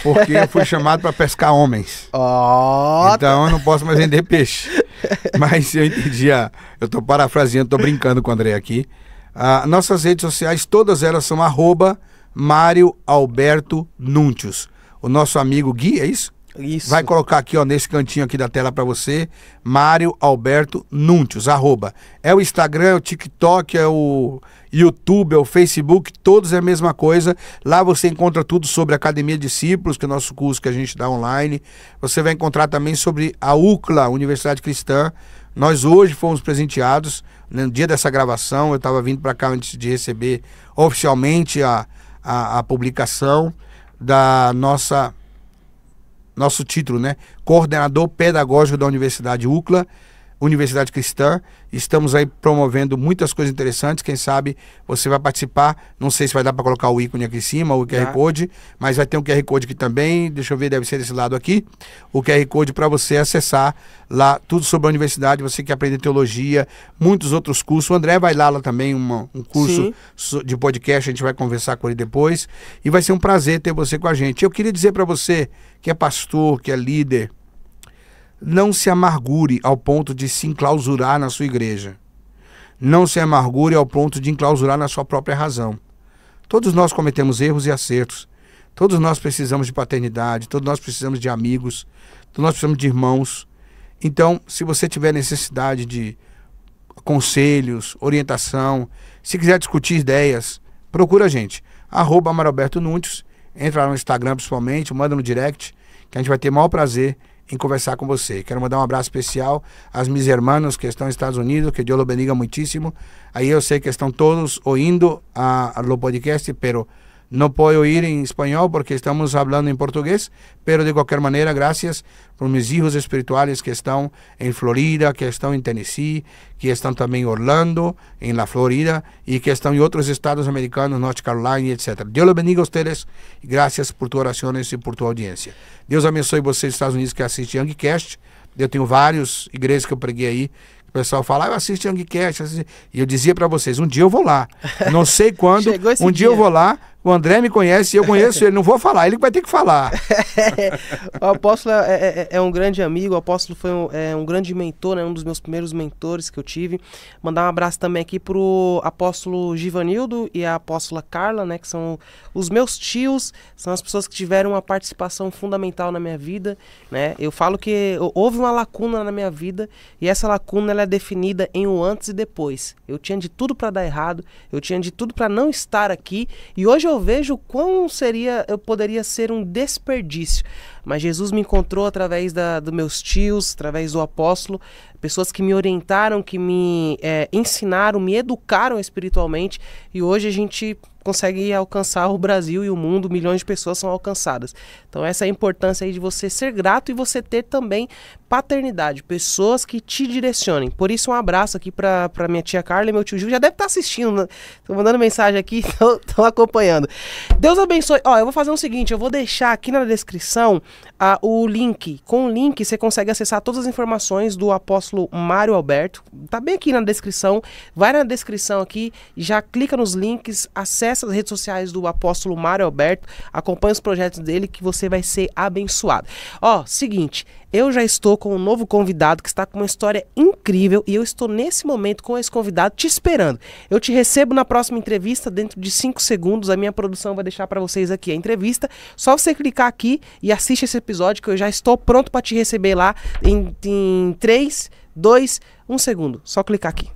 porque eu fui chamado para pescar homens. Então eu não posso mais vender peixe. Mas eu entendi, eu estou parafraseando, estou brincando com o André aqui. Nossas redes sociais, todas elas são @Mário Alberto Núntios. O nosso amigo Gui, é isso? Isso. Vai colocar aqui, nesse cantinho aqui da tela para você, Mário Alberto Núntios, @. É o Instagram, é o TikTok, é o YouTube, é o Facebook, todos é a mesma coisa. Lá você encontra tudo sobre a Academia Discípulos, que é o nosso curso que a gente dá online. Você vai encontrar também sobre a UCLA, Universidade Cristã. Nós hoje fomos presenteados, no dia dessa gravação, eu estava vindo para cá antes de receber oficialmente a publicação da nosso título, né? Coordenador Pedagógico da Universidade UCLA, Universidade Cristã. Estamos aí promovendo muitas coisas interessantes. Quem sabe você vai participar. Não sei se vai dar para colocar o ícone aqui em cima, o QR Code, mas vai ter um QR Code aqui também. Deixa eu ver, deve ser desse lado aqui. O QR Code para você acessar lá tudo sobre a universidade. Você quer aprender teologia, muitos outros cursos. O André vai lá também, um curso de podcast. A gente vai conversar com ele depois. E vai ser um prazer ter você com a gente. Eu queria dizer para você que é pastor, que é líder, não se amargure ao ponto de se enclausurar na sua igreja. Não se amargure ao ponto de enclausurar na sua própria razão. Todos nós cometemos erros e acertos. Todos nós precisamos de paternidade, todos nós precisamos de amigos, todos nós precisamos de irmãos. Então, se você tiver necessidade de conselhos, orientação, se quiser discutir ideias, procura a gente. @Mário Alberto Núntios, entra lá no Instagram principalmente, manda no direct, que a gente vai ter o maior prazer em conversar com você. Quero mandar um abraço especial às minhas irmãs que estão nos Estados Unidos, que Deus los bendiga muitíssimo. Aí eu sei que estão todos ouvindo o podcast, pero não posso ouvir em espanhol porque estamos falando em português, pero de qualquer maneira, graças por meus filhos espirituais que estão em Florida, que estão em Tennessee, que estão também em Orlando, em la Florida, e que estão em outros estados americanos, North Carolina, etc. Deus los bendiga a vocês e graças por tuas orações e por tua audiência. Deus abençoe vocês dos Estados Unidos que assistem Youngcast. Eu tenho várias igrejas que eu preguei aí. O pessoal fala, eu assisto Youngcast. E eu dizia para vocês, um dia eu vou lá. Não sei quando, um dia eu vou lá O André me conhece e eu conheço ele. Não vou falar, ele vai ter que falar. O apóstolo é um grande amigo, o apóstolo foi um grande mentor, né? Um dos meus primeiros mentores que eu tive. Mandar um abraço também aqui pro apóstolo Givanildo e a apóstola Carla, né? Que são os meus tios, são as pessoas que tiveram uma participação fundamental na minha vida, né? Eu falo que houve uma lacuna na minha vida e essa lacuna ela é definida em um antes e depois. Eu tinha de tudo para dar errado, eu tinha de tudo para não estar aqui e hoje eu vejo quão eu poderia ser um desperdício. Mas Jesus me encontrou através dos meus tios, através do apóstolo, pessoas que me orientaram, que me ensinaram, me educaram espiritualmente e hoje a gente consegue alcançar o Brasil e o mundo, milhões de pessoas são alcançadas. Então essa é a importância aí de você ser grato e você ter também paternidade, pessoas que te direcionem. Por isso um abraço aqui para minha tia Carla e meu tio Gil, já deve estar assistindo, né? Tô mandando mensagem aqui, estão acompanhando. Deus abençoe. Ó, eu vou fazer o seguinte, eu vou deixar aqui na descrição o link. Com o link você consegue acessar todas as informações do apóstolo Mário Alberto. Tá bem aqui na descrição. Vai na descrição aqui, já clica nos links, acessa as redes sociais do apóstolo Mário Alberto, acompanha os projetos dele que você vai ser abençoado. Ó, seguinte, eu já estou com um novo convidado que está com uma história incrível e eu estou nesse momento com esse convidado te esperando. Eu te recebo na próxima entrevista dentro de 5 segundos, a minha produção vai deixar para vocês aqui a entrevista. Só você clicar aqui e assiste esse episódio que eu já estou pronto para te receber lá em 3, 2, 1 segundo. Só clicar aqui.